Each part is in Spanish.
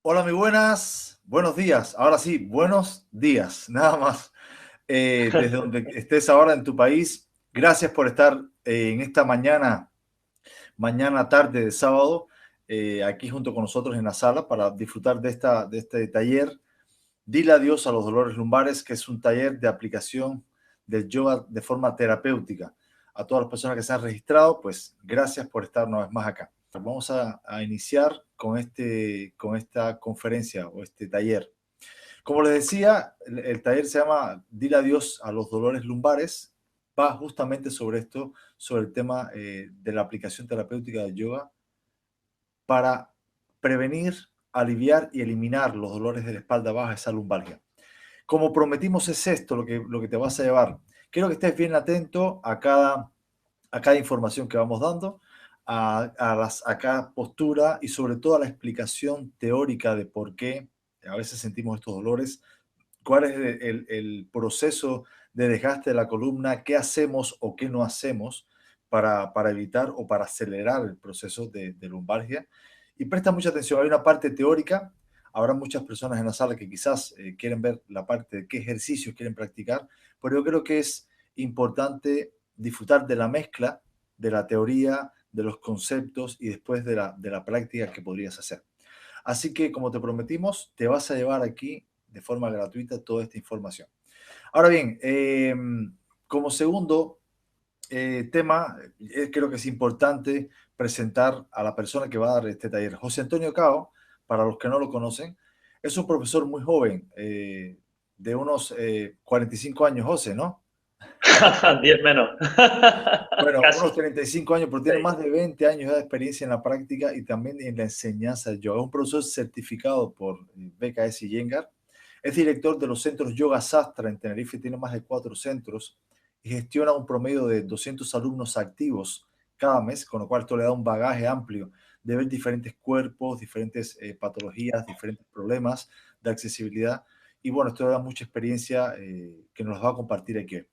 Hola, muy buenas, buenos días. Ahora sí, buenos días, nada más. Desde donde estés ahora en tu país, gracias por estar en esta mañana tarde de sábado, aquí junto con nosotros en la sala para disfrutar de este taller. Dile adiós a los dolores lumbares, que es un taller de aplicación del yoga de forma terapéutica. A todas las personas que se han registrado, pues gracias por estar una vez más acá. Vamos a iniciar con esta conferencia o este taller. Como les decía, el taller se llama Dile adiós a los dolores lumbares. Va justamente sobre esto, sobre el tema de la aplicación terapéutica del yoga para prevenir, aliviar y eliminar los dolores de la espalda baja, esa lumbalgia. Como prometimos, es esto lo que te vas a llevar. Quiero que estés bien atento a cada información que vamos dando, a cada postura y sobre todo a la explicación teórica de por qué a veces sentimos estos dolores, cuál es el proceso de desgaste de la columna, qué hacemos o qué no hacemos para evitar o para acelerar el proceso de lumbalgia. Y presta mucha atención, hay una parte teórica, habrá muchas personas en la sala que quizás quieren ver la parte de qué ejercicios quieren practicar, pero yo creo que es importante disfrutar de la mezcla de la teoría, de los conceptos y después de la práctica que podrías hacer. Así que, como te prometimos, te vas a llevar aquí de forma gratuita toda esta información. Ahora bien, como segundo tema, creo que es importante presentar a la persona que va a dar este taller. José Antonio Cao, para los que no lo conocen, es un profesor muy joven, de unos 45 años, José, ¿no? 10 menos. Bueno, Casi. unos 35 años, pero tiene Sí. más de 20 años de experiencia en la práctica y también en la enseñanza del yoga. Es un profesor certificado por BKS y Iyengar. Es director de los centros Yoga Sastra en Tenerife, tiene más de 4 centros y gestiona un promedio de 200 alumnos activos cada mes, con lo cual esto le da un bagaje amplio de ver diferentes cuerpos, diferentes patologías, diferentes problemas de accesibilidad. Y bueno, esto le da mucha experiencia que nos va a compartir aquí.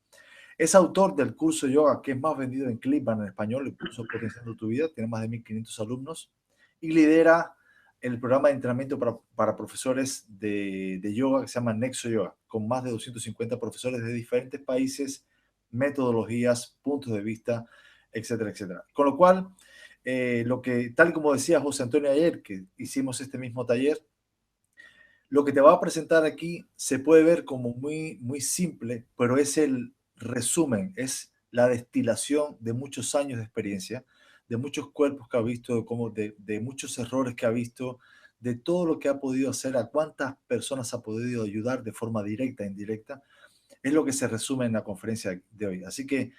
Es autor del curso de yoga que es más vendido en Clipman en español, el curso Potenciando tu Vida, tiene más de 1.500 alumnos y lidera el programa de entrenamiento para profesores de yoga que se llama Nexo Yoga, con más de 250 profesores de diferentes países, metodologías, puntos de vista, etcétera, etcétera. Con lo cual, tal como decía José Antonio ayer, que hicimos este mismo taller, lo que te va a presentar aquí se puede ver como muy simple, pero es el resumen, es la destilación de muchos años de experiencia, de muchos cuerpos que ha visto, de muchos errores que ha visto, de todo lo que ha podido hacer, a cuántas personas ha podido ayudar de forma directa e indirecta, es lo que se resume en la conferencia de hoy. Así que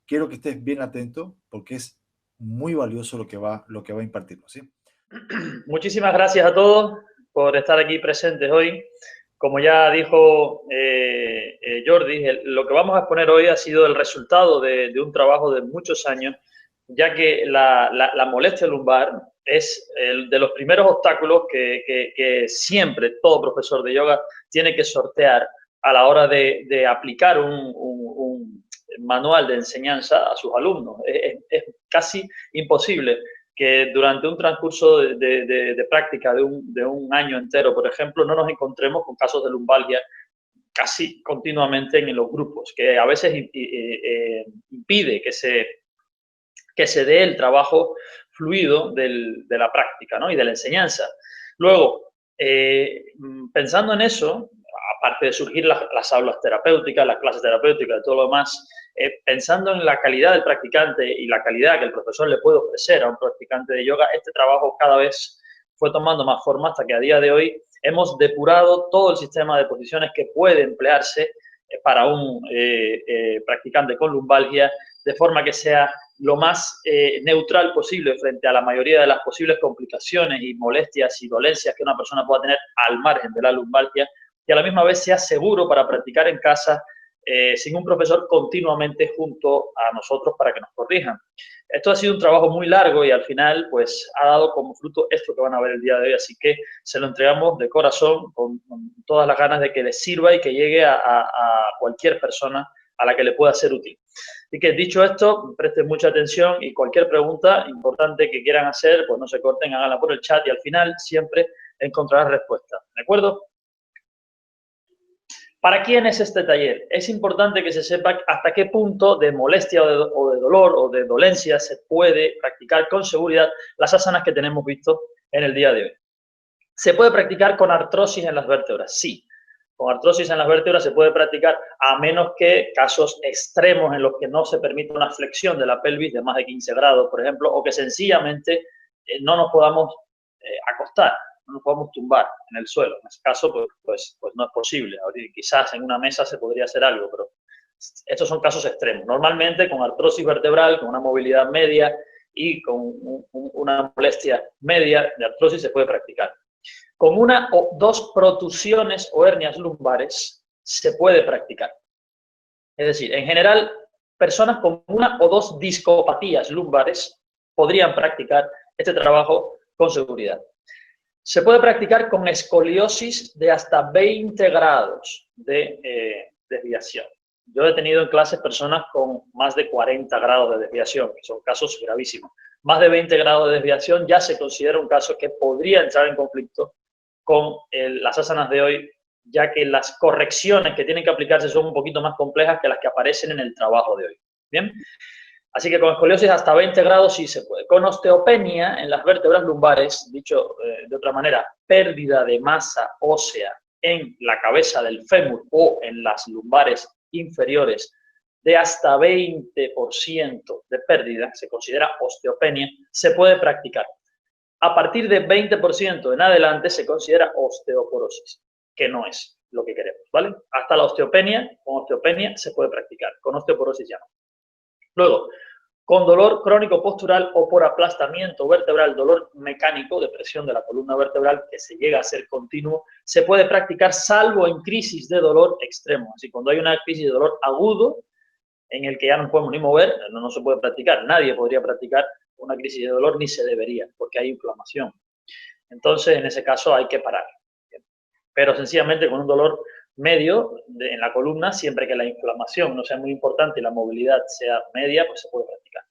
quiero que estés bien atento porque es muy valioso lo que va a impartirnos, ¿sí? Muchísimas gracias a todos por estar aquí presentes hoy. Como ya dijo Jordi, lo que vamos a exponer hoy ha sido el resultado de un trabajo de muchos años, ya que la molestia lumbar es el de los primeros obstáculos que siempre todo profesor de yoga tiene que sortear a la hora de aplicar un manual de enseñanza a sus alumnos. Es casi imposible que durante un transcurso de práctica de un año entero, por ejemplo, no nos encontremos con casos de lumbalgia casi continuamente en los grupos, que a veces impide que se dé el trabajo fluido de la práctica, ¿no? Y de la enseñanza. Luego, pensando en eso, aparte de surgir las aulas terapéuticas, las clases terapéuticas y todo lo demás, pensando en la calidad del practicante y la calidad que el profesor le puede ofrecer a un practicante de yoga, este trabajo cada vez fue tomando más forma hasta que a día de hoy hemos depurado todo el sistema de posiciones que puede emplearse para un practicante con lumbalgia, de forma que sea lo más neutral posible frente a la mayoría de las posibles complicaciones y molestias y dolencias que una persona pueda tener al margen de la lumbalgia, y a la misma vez sea seguro para practicar en casa sin un profesor continuamente junto a nosotros para que nos corrijan. Esto ha sido un trabajo muy largo y al final pues ha dado como fruto esto que van a ver el día de hoy, así que se lo entregamos de corazón con todas las ganas de que les sirva y que llegue a cualquier persona a la que le pueda ser útil. Así que dicho esto, presten mucha atención y cualquier pregunta importante que quieran hacer, pues no se corten, háganla por el chat y al final siempre encontrarás respuesta. ¿De acuerdo? ¿Para quién es este taller? Es importante que se sepa hasta qué punto de molestia o de dolor o de dolencia se puede practicar con seguridad las asanas que tenemos visto en el día de hoy. ¿Se puede practicar con artrosis en las vértebras? Sí. Con artrosis en las vértebras se puede practicar a menos que casos extremos en los que no se permite una flexión de la pelvis de más de 15 grados, por ejemplo, o que sencillamente no nos podamos acostar, no nos podamos tumbar en el suelo. En ese caso, pues no es posible. Quizás en una mesa se podría hacer algo, pero estos son casos extremos. Normalmente con artrosis vertebral, con una movilidad media y con una molestia media de artrosis se puede practicar. Con una o dos protusiones o hernias lumbares se puede practicar. Es decir, en general, personas con una o dos discopatías lumbares podrían practicar este trabajo con seguridad. Se puede practicar con escoliosis de hasta 20 grados de desviación. Yo he tenido en clases personas con más de 40 grados de desviación, que son casos gravísimos. Más de 20 grados de desviación ya se considera un caso que podría entrar en conflicto con las asanas de hoy, ya que las correcciones que tienen que aplicarse son un poquito más complejas que las que aparecen en el trabajo de hoy. ¿Bien? Así que con escoliosis hasta 20 grados sí se puede. Con osteopenia en las vértebras lumbares, dicho de otra manera, pérdida de masa ósea en la cabeza del fémur o en las lumbares inferiores de hasta 20% de pérdida, se considera osteopenia, se puede practicar. A partir de 20% en adelante se considera osteoporosis, que no es lo que queremos, ¿vale? Hasta la osteopenia, con osteopenia se puede practicar, con osteoporosis ya no. Luego, con dolor crónico postural o por aplastamiento vertebral, dolor mecánico, depresión de la columna vertebral que se llega a ser continuo, se puede practicar salvo en crisis de dolor extremo. Así, cuando hay una crisis de dolor agudo, en el que ya no podemos ni mover, no se puede practicar. Nadie podría practicar una crisis de dolor, ni se debería, porque hay inflamación. Entonces, en ese caso hay que parar. Pero sencillamente con un dolor medio en la columna, siempre que la inflamación no sea muy importante y la movilidad sea media, pues se puede practicar.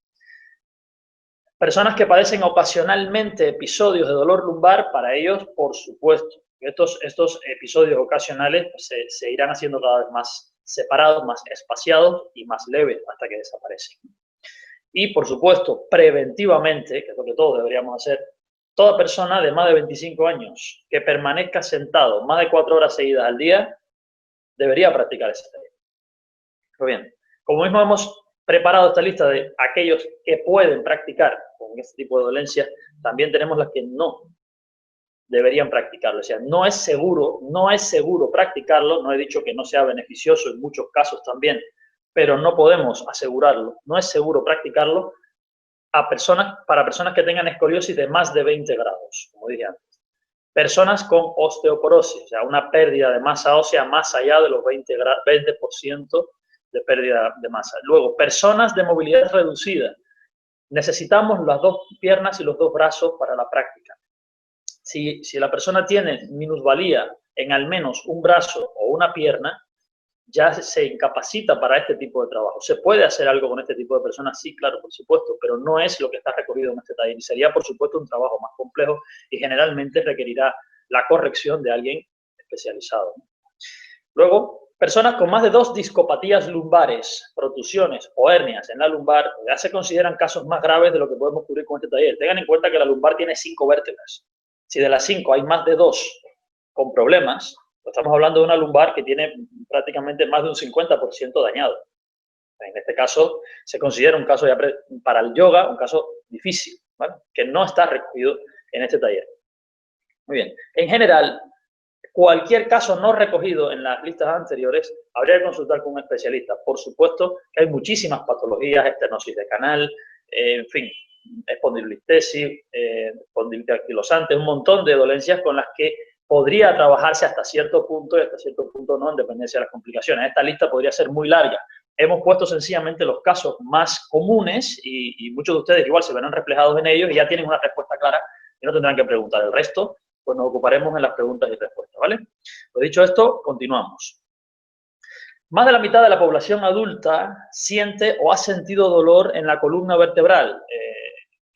Personas que padecen ocasionalmente episodios de dolor lumbar, para ellos, por supuesto, estos episodios ocasionales pues, se irán haciendo cada vez más separados, más espaciados y más leves hasta que desaparecen. Y, por supuesto, preventivamente, que es lo que todos deberíamos hacer, toda persona de más de 25 años que permanezca sentado más de 4 horas seguidas al día debería practicar ese taller. Muy bien, como mismo hemos preparado esta lista de aquellos que pueden practicar con este tipo de dolencias, también tenemos las que no deberían practicarlo. O sea, no es seguro practicarlo, no he dicho que no sea beneficioso en muchos casos también, pero no podemos asegurarlo. No es seguro practicarlo para personas que tengan escoliosis de más de 20 grados, como dije antes. Personas con osteoporosis, o sea, una pérdida de masa ósea más allá de los 20% de pérdida de masa. Luego, personas de movilidad reducida. Necesitamos las dos piernas y los dos brazos para la práctica. Si la persona tiene minusvalía en al menos un brazo o una pierna, ya se incapacita para este tipo de trabajo. ¿Se puede hacer algo con este tipo de personas? Sí, claro, por supuesto, pero no es lo que está recogido en este taller. Y sería, por supuesto, un trabajo más complejo y generalmente requerirá la corrección de alguien especializado. Luego, personas con más de 2 discopatías lumbares, protusiones o hernias en la lumbar, ya se consideran casos más graves de lo que podemos cubrir con este taller. Tengan en cuenta que la lumbar tiene 5 vértebras. Si de las 5 hay más de 2 con problemas, estamos hablando de una lumbar que tiene prácticamente más de un 50% dañado. En este caso, se considera un caso ya para el yoga, un caso difícil, ¿vale? Que no está recogido en este taller. Muy bien. En general, cualquier caso no recogido en las listas anteriores, habría que consultar con un especialista. Por supuesto que hay muchísimas patologías, estenosis de canal, en fin, espondilistesis, espondilitis anquilosante, un montón de dolencias con las que podría trabajarse hasta cierto punto y hasta cierto punto no, en dependencia de las complicaciones. Esta lista podría ser muy larga. Hemos puesto sencillamente los casos más comunes y muchos de ustedes igual se verán reflejados en ellos y ya tienen una respuesta clara y no tendrán que preguntar. El resto, pues nos ocuparemos en las preguntas y respuestas, ¿vale? Pues dicho esto, continuamos. Más de la mitad de la población adulta siente o ha sentido dolor en la columna vertebral.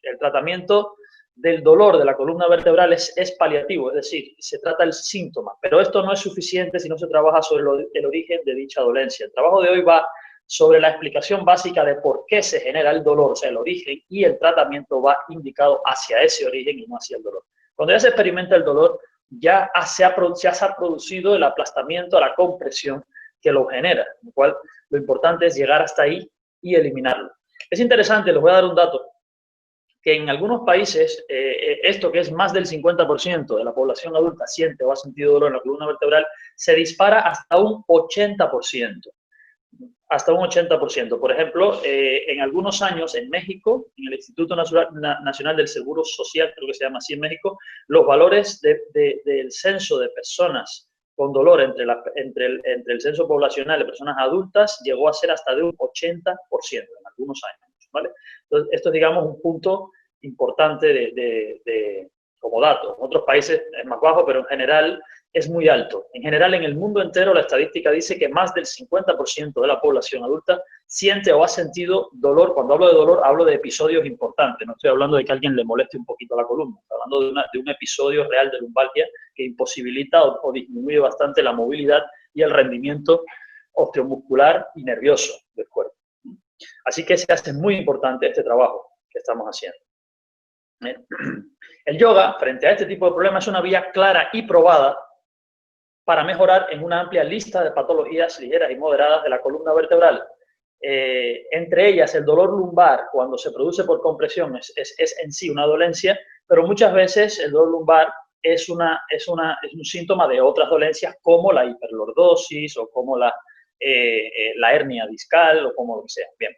El tratamiento del dolor de la columna vertebral es paliativo, es decir, se trata el síntoma, pero esto no es suficiente si no se trabaja sobre el origen de dicha dolencia. El trabajo de hoy va sobre la explicación básica de por qué se genera el dolor, o sea, el origen, y el tratamiento va indicado hacia ese origen y no hacia el dolor. Cuando ya se experimenta el dolor, ya se ha producido el aplastamiento, la compresión que lo genera, con lo cual lo importante es llegar hasta ahí y eliminarlo. Es interesante, les voy a dar un dato, que en algunos países, esto que es más del 50% de la población adulta siente o ha sentido dolor en la columna vertebral, se dispara hasta un 80%. Hasta un 80%. Por ejemplo, en algunos años en México, en el Instituto Nacional del Seguro Social, creo que se llama así en México, los valores del censo de personas con dolor entre el censo poblacional de personas adultas llegó a ser hasta de un 80% en algunos años, ¿vale? Entonces, esto es, digamos, un punto importante como dato. En otros países es más bajo, pero en general es muy alto. En general, en el mundo entero, la estadística dice que más del 50% de la población adulta siente o ha sentido dolor. Cuando hablo de dolor, hablo de episodios importantes. No estoy hablando de que a alguien le moleste un poquito la columna. Estoy hablando de un episodio real de lumbalgia que imposibilita o disminuye bastante la movilidad y el rendimiento osteomuscular y nervioso del cuerpo. Así que se hace muy importante este trabajo que estamos haciendo. El yoga, frente a este tipo de problemas, es una vía clara y probada para mejorar en una amplia lista de patologías ligeras y moderadas de la columna vertebral. Entre ellas, el dolor lumbar, cuando se produce por compresión, es en sí una dolencia, pero muchas veces el dolor lumbar es un síntoma de otras dolencias como la hiperlordosis o como la hernia discal o como lo que sea. Bien.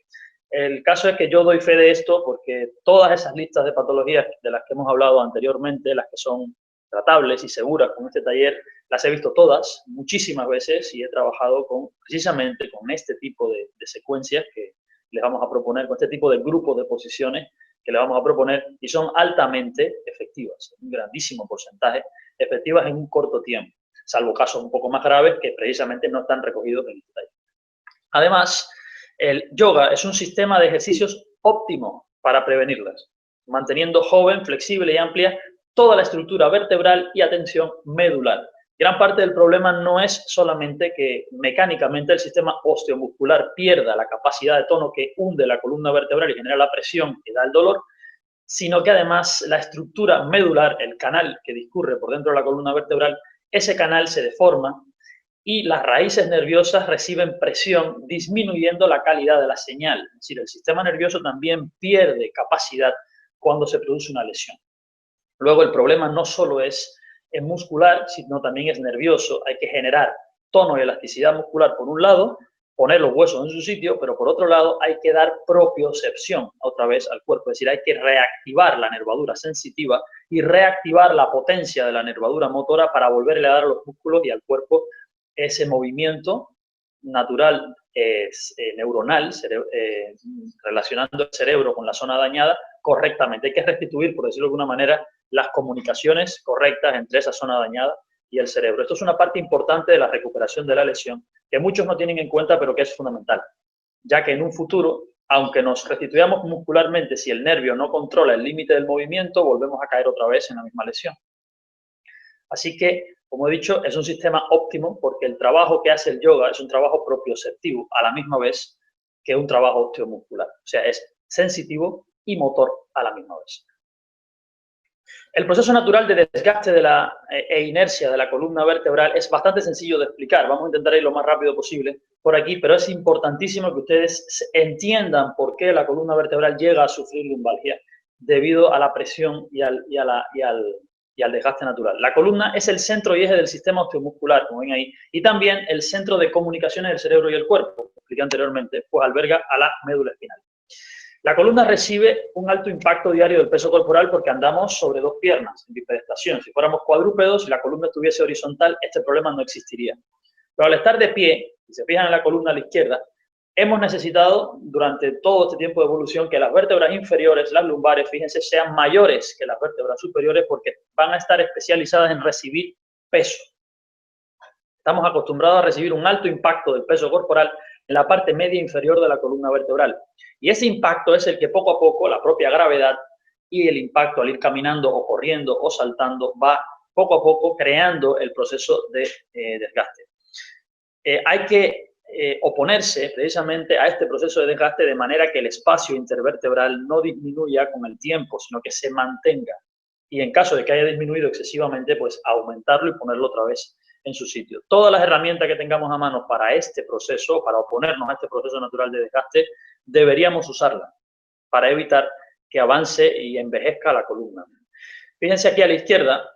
El caso es que yo doy fe de esto porque todas esas listas de patologías de las que hemos hablado anteriormente, las que son tratables y seguras con este taller, las he visto todas, muchísimas veces, y he trabajado precisamente con este tipo de secuencias que les vamos a proponer, con este tipo de grupos de posiciones que le vamos a proponer, y son altamente efectivas, un grandísimo porcentaje, efectivas en un corto tiempo, salvo casos un poco más graves que precisamente no están recogidos en este taller. Además, el yoga es un sistema de ejercicios óptimo para prevenirlas, manteniendo joven, flexible y amplia toda la estructura vertebral y atención medular. Gran parte del problema no es solamente que mecánicamente el sistema osteomuscular pierda la capacidad de tono que hunde la columna vertebral y genera la presión que da el dolor, sino que además la estructura medular, el canal que discurre por dentro de la columna vertebral, ese canal se deforma y las raíces nerviosas reciben presión, disminuyendo la calidad de la señal. Es decir, el sistema nervioso también pierde capacidad cuando se produce una lesión. Luego, el problema no solo es muscular, sino también es nervioso. Hay que generar tono y elasticidad muscular por un lado, poner los huesos en su sitio, pero por otro lado hay que dar propiocepción otra vez al cuerpo. Es decir, hay que reactivar la nervadura sensitiva y reactivar la potencia de la nervadura motora para volverle a dar a los músculos y al cuerpo ese movimiento natural neuronal, relacionando el cerebro con la zona dañada correctamente. Hay que restituir, por decirlo de alguna manera, las comunicaciones correctas entre esa zona dañada y el cerebro. Esto es una parte importante de la recuperación de la lesión que muchos no tienen en cuenta, pero que es fundamental, ya que en un futuro, aunque nos restituyamos muscularmente, si el nervio no controla el límite del movimiento, volvemos a caer otra vez en la misma lesión. Así que, como he dicho, es un sistema óptimo porque el trabajo que hace el yoga es un trabajo propioceptivo a la misma vez que un trabajo osteomuscular. O sea, es sensitivo y motor a la misma vez. El proceso natural de desgaste e inercia de la columna vertebral es bastante sencillo de explicar. Vamos a intentar ir lo más rápido posible por aquí, pero es importantísimo que ustedes entiendan por qué la columna vertebral llega a sufrir lumbalgia debido a la presión y al desgaste natural. La columna es el centro y eje del sistema osteomuscular, como ven ahí, y también el centro de comunicaciones del cerebro y el cuerpo, como expliqué anteriormente, pues alberga a la médula espinal. La columna recibe un alto impacto diario del peso corporal porque andamos sobre dos piernas, en bipedestación. Si fuéramos cuadrúpedos y la columna estuviese horizontal, este problema no existiría. Pero al estar de pie, si se fijan en la columna a la izquierda, hemos necesitado durante todo este tiempo de evolución que las vértebras inferiores, las lumbares, fíjense, sean mayores que las vértebras superiores porque van a estar especializadas en recibir peso. Estamos acostumbrados a recibir un alto impacto del peso corporal en la parte media inferior de la columna vertebral. Y ese impacto es el que poco a poco, la propia gravedad y el impacto al ir caminando o corriendo o saltando, va poco a poco creando el proceso de desgaste. Hay que oponerse precisamente a este proceso de desgaste de manera que el espacio intervertebral no disminuya con el tiempo, sino que se mantenga. Y en caso de que haya disminuido excesivamente, pues aumentarlo y ponerlo otra vez en su sitio. Todas las herramientas que tengamos a mano para este proceso, para oponernos a este proceso natural de desgaste, deberíamos usarlas para evitar que avance y envejezca la columna. Fíjense aquí a la izquierda,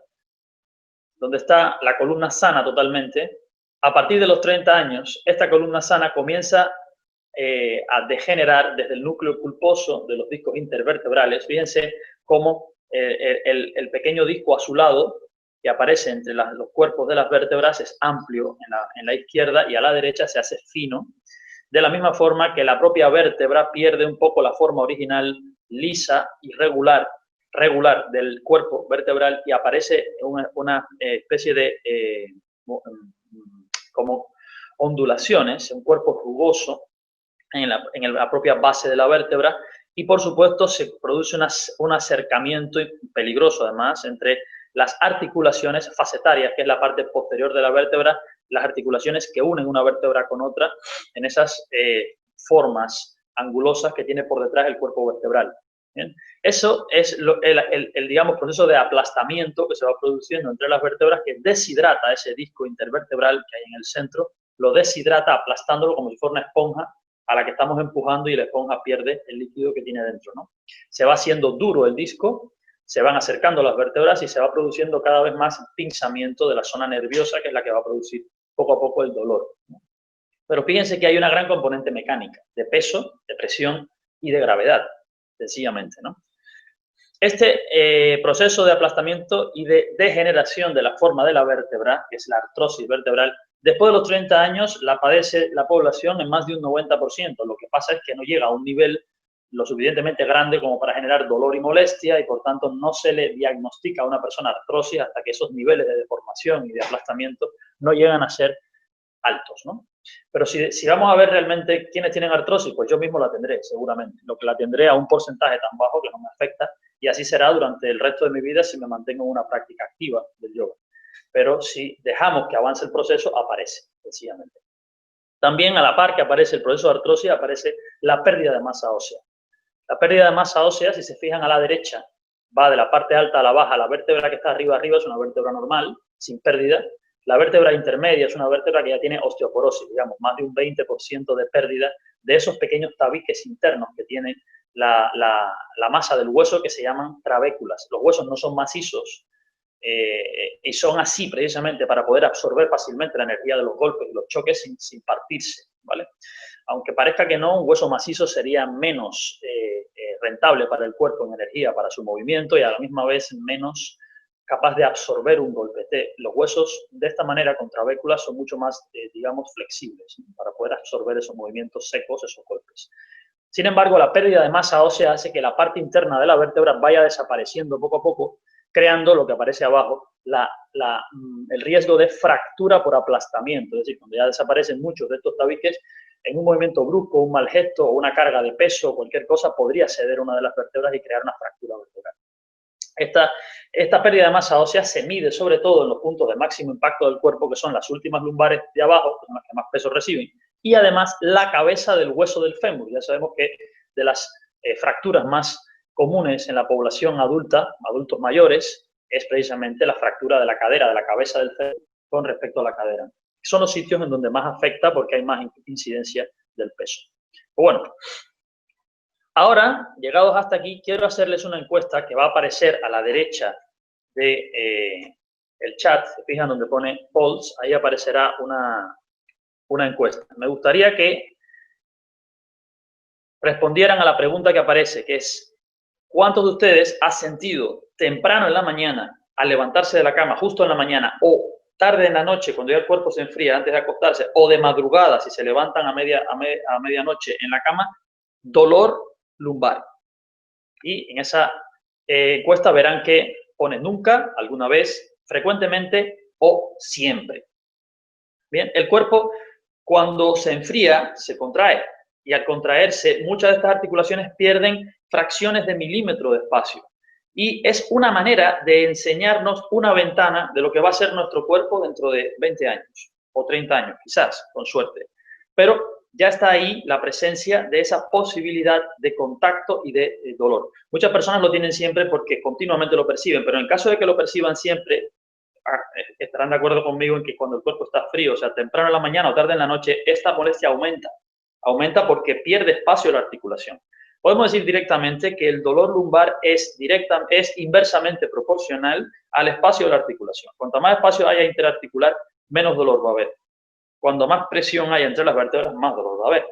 donde está la columna sana totalmente. A partir de los 30 años, esta columna sana comienza a degenerar desde el núcleo pulposo de los discos intervertebrales. Fíjense cómo el pequeño disco azulado que aparece entre los cuerpos de las vértebras es amplio en la izquierda y a la derecha se hace fino, de la misma forma que la propia vértebra pierde un poco la forma original lisa y regular del cuerpo vertebral y aparece una especie de como ondulaciones, un cuerpo rugoso en la propia base de la vértebra y por supuesto se produce un acercamiento peligroso además entre las articulaciones facetarias, que es la parte posterior de la vértebra, las articulaciones que unen una vértebra con otra en esas formas angulosas que tiene por detrás el cuerpo vertebral. ¿Bien? Eso es digamos, proceso de aplastamiento que se va produciendo entre las vértebras que deshidrata ese disco intervertebral que hay en el centro, lo deshidrata aplastándolo como si fuera una esponja a la que estamos empujando y la esponja pierde el líquido que tiene dentro, ¿no? Se va haciendo duro el disco, se van acercando las vértebras y se va produciendo cada vez más pinzamiento de la zona nerviosa, que es la que va a producir poco a poco el dolor, ¿no? Pero fíjense que hay una gran componente mecánica, de peso, de presión y de gravedad, sencillamente, ¿no? Este proceso de aplastamiento y de degeneración de la forma de la vértebra, que es la artrosis vertebral, después de los 30 años la padece la población en más de un 90%. Lo que pasa es que no llega a un nivel lo suficientemente grande como para generar dolor y molestia y por tanto no se le diagnostica a una persona artrosis hasta que esos niveles de deformación y de aplastamiento no llegan a ser altos, ¿no? Pero si vamos a ver realmente quiénes tienen artrosis, pues yo mismo la tendré, seguramente. Lo que la tendré a un porcentaje tan bajo que no me afecta y así será durante el resto de mi vida si me mantengo en una práctica activa del yoga. Pero si dejamos que avance el proceso, aparece, sencillamente. También a la par que aparece el proceso de artrosis, aparece la pérdida de masa ósea. La pérdida de masa ósea, si se fijan a la derecha, va de la parte alta a la baja. La vértebra que está arriba es una vértebra normal, sin pérdida. La vértebra intermedia es una vértebra que ya tiene osteoporosis, digamos, más de un 20% de pérdida de esos pequeños tabiques internos que tiene la masa del hueso que se llaman trabéculas. Los huesos no son macizos y son así precisamente para poder absorber fácilmente la energía de los golpes y los choques sin partirse, ¿vale? Aunque parezca que no, un hueso macizo sería menos rentable para el cuerpo en energía, para su movimiento y a la misma vez menos capaz de absorber un golpe. Los huesos de esta manera con trabéculas son mucho más, digamos, flexibles, ¿no? Para poder absorber esos movimientos secos, esos golpes. Sin embargo, la pérdida de masa ósea hace que la parte interna de la vértebra vaya desapareciendo poco a poco, creando lo que aparece abajo, el riesgo de fractura por aplastamiento. Es decir, cuando ya desaparecen muchos de estos tabiques, en un movimiento brusco, un mal gesto o una carga de peso o cualquier cosa podría ceder una de las vértebras y crear una fractura vertebral. Esta pérdida de masa ósea se mide sobre todo en los puntos de máximo impacto del cuerpo, que son las últimas lumbares de abajo, que son las que más peso reciben, y además la cabeza del hueso del fémur. Ya sabemos que de las fracturas más comunes en la población adulta, adultos mayores, es precisamente la fractura de la cadera, de la cabeza del fémur con respecto a la cadera. Son los sitios en donde más afecta porque hay más incidencia del peso. Bueno, ahora, llegados hasta aquí, quiero hacerles una encuesta que va a aparecer a la derecha del chat. Se fijan donde pone polls, ahí aparecerá una encuesta. Me gustaría que respondieran a la pregunta que aparece, que es: ¿cuántos de ustedes han sentido temprano en la mañana, al levantarse de la cama, justo en la mañana, o tarde en la noche, cuando ya el cuerpo se enfría antes de acostarse, o de madrugada, si se levantan a medianoche en la cama, dolor lumbar? Y en esa encuesta verán que pone nunca, alguna vez, frecuentemente o siempre. Bien, el cuerpo cuando se enfría se contrae y al contraerse muchas de estas articulaciones pierden fracciones de milímetro de espacio. Y es una manera de enseñarnos una ventana de lo que va a ser nuestro cuerpo dentro de 20 años o 30 años, quizás, con suerte. Pero ya está ahí la presencia de esa posibilidad de contacto y de dolor. Muchas personas lo tienen siempre porque continuamente lo perciben, pero en el caso de que lo perciban siempre, estarán de acuerdo conmigo en que cuando el cuerpo está frío, o sea, temprano en la mañana o tarde en la noche, esta molestia aumenta. Aumenta porque pierde espacio la articulación. Podemos decir directamente que el dolor lumbar es inversamente proporcional al espacio de la articulación. Cuanto más espacio haya interarticular, menos dolor va a haber. Cuando más presión haya entre las vértebras, más dolor va a haber.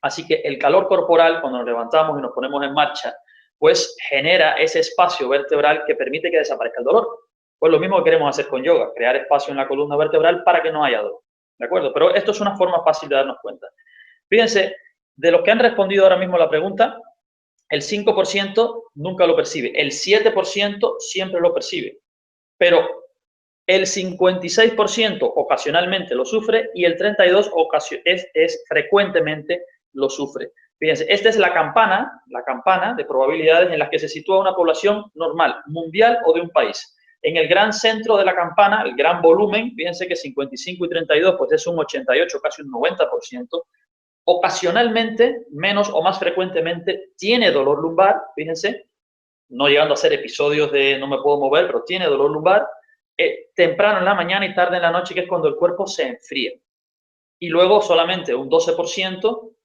Así que el calor corporal, cuando nos levantamos y nos ponemos en marcha, pues genera ese espacio vertebral que permite que desaparezca el dolor. Pues lo mismo que queremos hacer con yoga, crear espacio en la columna vertebral para que no haya dolor. ¿De acuerdo? Pero esto es una forma fácil de darnos cuenta. Fíjense, de los que han respondido ahora mismo la pregunta, el 5% nunca lo percibe, el 7% siempre lo percibe, pero el 56% ocasionalmente lo sufre y el 32% frecuentemente lo sufre. Fíjense, esta es la campana de probabilidades en las que se sitúa una población normal, mundial o de un país. En el gran centro de la campana, el gran volumen, fíjense que 55 y 32, pues es un 88, casi un 90%. Ocasionalmente, menos o más frecuentemente, tiene dolor lumbar, fíjense, no llegando a ser episodios de no me puedo mover, pero tiene dolor lumbar, temprano en la mañana y tarde en la noche, que es cuando el cuerpo se enfría. Y luego solamente un 12%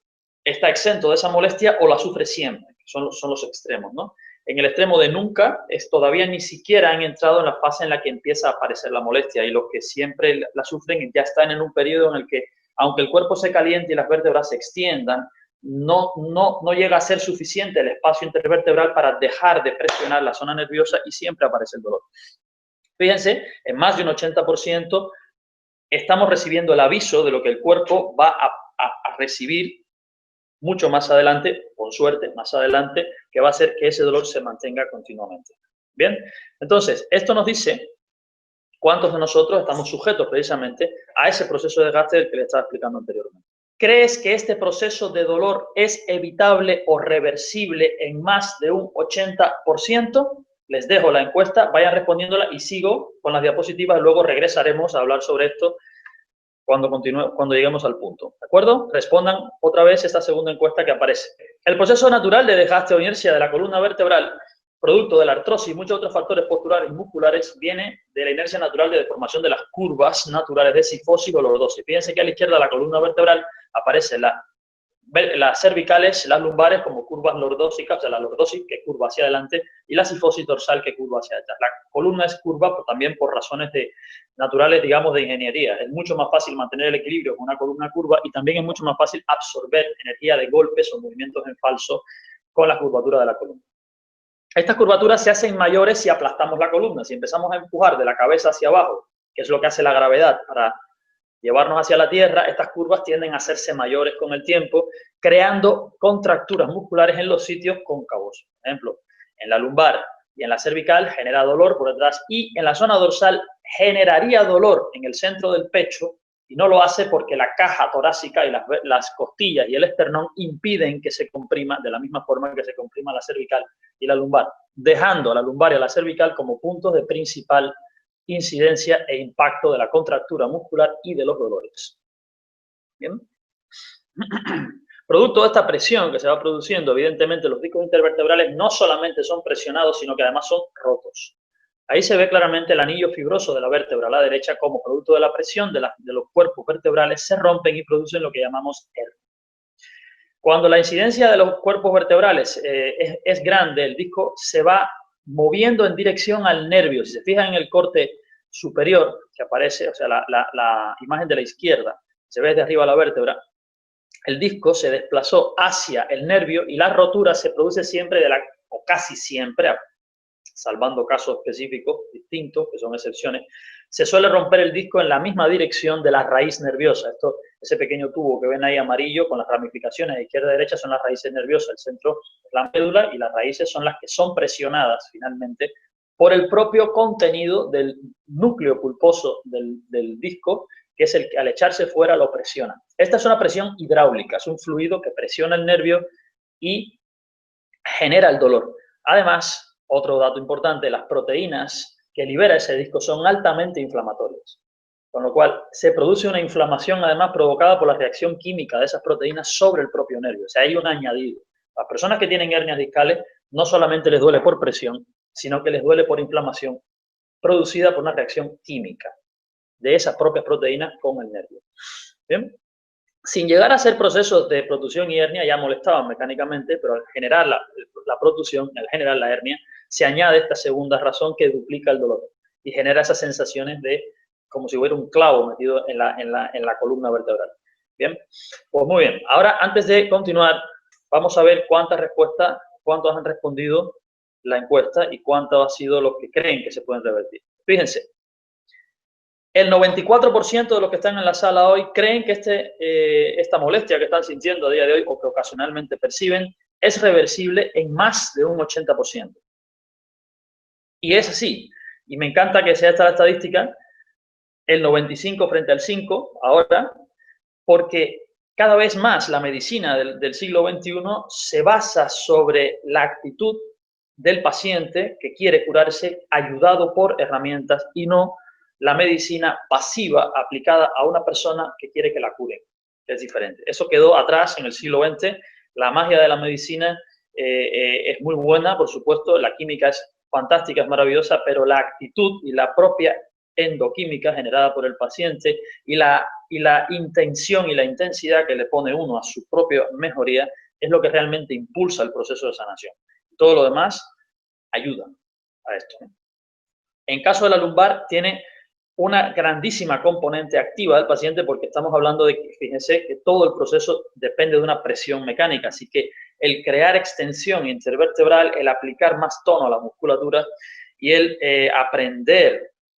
está exento de esa molestia o la sufre siempre, son los extremos, ¿no? En el extremo de nunca, todavía ni siquiera han entrado en la fase en la que empieza a aparecer la molestia, y los que siempre la sufren ya están en un periodo en el que, aunque el cuerpo se caliente y las vértebras se extiendan, no llega a ser suficiente el espacio intervertebral para dejar de presionar la zona nerviosa y siempre aparece el dolor. Fíjense, en más de un 80% estamos recibiendo el aviso de lo que el cuerpo va a recibir mucho más adelante, con suerte, más adelante, que va a hacer que ese dolor se mantenga continuamente. Bien, entonces, esto nos dice cuántos de nosotros estamos sujetos precisamente a ese proceso de desgaste del que le estaba explicando anteriormente. ¿Crees que este proceso de dolor es evitable o reversible en más de un 80%? Les dejo la encuesta, vayan respondiéndola y sigo con las diapositivas. Luego regresaremos a hablar sobre esto cuando lleguemos al punto. ¿De acuerdo? Respondan otra vez esta segunda encuesta que aparece. El proceso natural de desgaste o inercia de la columna vertebral, producto de la artrosis y muchos otros factores posturales y musculares, viene de la inercia natural de deformación de las curvas naturales de cifosis o lordosis. Fíjense que a la izquierda de la columna vertebral aparecen las cervicales, las lumbares como curvas lordósicas, o sea, la lordosis que curva hacia adelante y la cifosis dorsal que curva hacia atrás. La columna es curva pero también por razones naturales, digamos, de ingeniería. Es mucho más fácil mantener el equilibrio con una columna curva y también es mucho más fácil absorber energía de golpes o movimientos en falso con la curvatura de la columna. Estas curvaturas se hacen mayores si aplastamos la columna. Si empezamos a empujar de la cabeza hacia abajo, que es lo que hace la gravedad para llevarnos hacia la tierra, estas curvas tienden a hacerse mayores con el tiempo, creando contracturas musculares en los sitios cóncavos. Por ejemplo, en la lumbar y en la cervical genera dolor por detrás y en la zona dorsal generaría dolor en el centro del pecho y no lo hace porque la caja torácica y las costillas y el esternón impiden que se comprima de la misma forma que se comprima la cervical y la lumbar, dejando a la lumbar y a la cervical como puntos de principal incidencia e impacto de la contractura muscular y de los dolores. Bien. Producto de esta presión que se va produciendo, evidentemente los discos intervertebrales no solamente son presionados, sino que además son rotos. Ahí se ve claramente el anillo fibroso de la vértebra a la derecha como producto de la presión de los cuerpos vertebrales se rompen y producen lo que llamamos hernia. Cuando la incidencia de los cuerpos vertebrales es grande, el disco se va moviendo en dirección al nervio. Si se fijan en el corte superior que aparece, o sea, la imagen de la izquierda, se ve desde arriba la vértebra, el disco se desplazó hacia el nervio y la rotura se produce siempre o casi siempre, salvando casos específicos distintos, que son excepciones, se suele romper el disco en la misma dirección de la raíz nerviosa. Ese pequeño tubo que ven ahí amarillo con las ramificaciones de izquierda a derecha son las raíces nerviosas, el centro es la médula y las raíces son las que son presionadas finalmente por el propio contenido del núcleo pulposo del disco que es el que al echarse fuera lo presiona. Esta es una presión hidráulica, es un fluido que presiona el nervio y genera el dolor. Además, otro dato importante, las proteínas que libera ese disco son altamente inflamatorias, con lo cual se produce una inflamación además provocada por la reacción química de esas proteínas sobre el propio nervio. O sea, hay un añadido. Las personas que tienen hernias discales no solamente les duele por presión, sino que les duele por inflamación producida por una reacción química de esas propias proteínas con el nervio. ¿Bien? Sin llegar a ser procesos de protusión y hernia, ya molestaban mecánicamente, pero al generar la protusión, al generar la hernia, se añade esta segunda razón que duplica el dolor y genera esas sensaciones de como si hubiera un clavo metido en la columna vertebral. Bien, pues muy bien. Ahora, antes de continuar, vamos a ver cuántas respuestas, cuántos han respondido la encuesta y cuántos han sido los que creen que se pueden revertir. Fíjense, el 94% de los que están en la sala hoy creen que esta molestia que están sintiendo a día de hoy o que ocasionalmente perciben es reversible en más de un 80%. Y es así. Y me encanta que sea esta la estadística, el 95 frente al 5 ahora, porque cada vez más la medicina del siglo XXI se basa sobre la actitud del paciente que quiere curarse ayudado por herramientas y no la medicina pasiva aplicada a una persona que quiere que la curen, que es diferente. Eso quedó atrás en el siglo XX. La magia de la medicina es muy buena, por supuesto, la química es fantástica, es maravillosa, pero la actitud y la propia endoquímica generada por el paciente y la intención y la intensidad que le pone uno a su propia mejoría es lo que realmente impulsa el proceso de sanación. Todo lo demás ayuda a esto. En caso de la lumbar, tiene una grandísima componente activa del paciente porque estamos hablando de que, fíjense, que todo el proceso depende de una presión mecánica, así que el crear extensión intervertebral, el aplicar más tono a la musculatura y el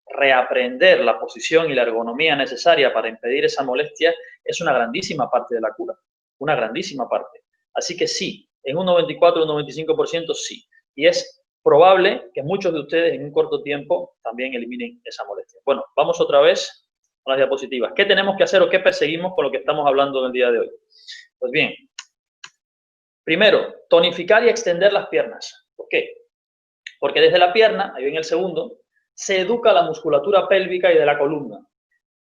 reaprender la posición y la ergonomía necesaria para impedir esa molestia es una grandísima parte de la cura, una grandísima parte. Así que sí, en un 94 o un 95% sí, y es probable que muchos de ustedes en un corto tiempo también eliminen esa molestia. Bueno, vamos otra vez a las diapositivas. ¿Qué tenemos que hacer o qué perseguimos con lo que estamos hablando en el día de hoy? Pues bien, primero, tonificar y extender las piernas. ¿Por qué? Porque desde la pierna, ahí viene el segundo, se educa la musculatura pélvica y de la columna.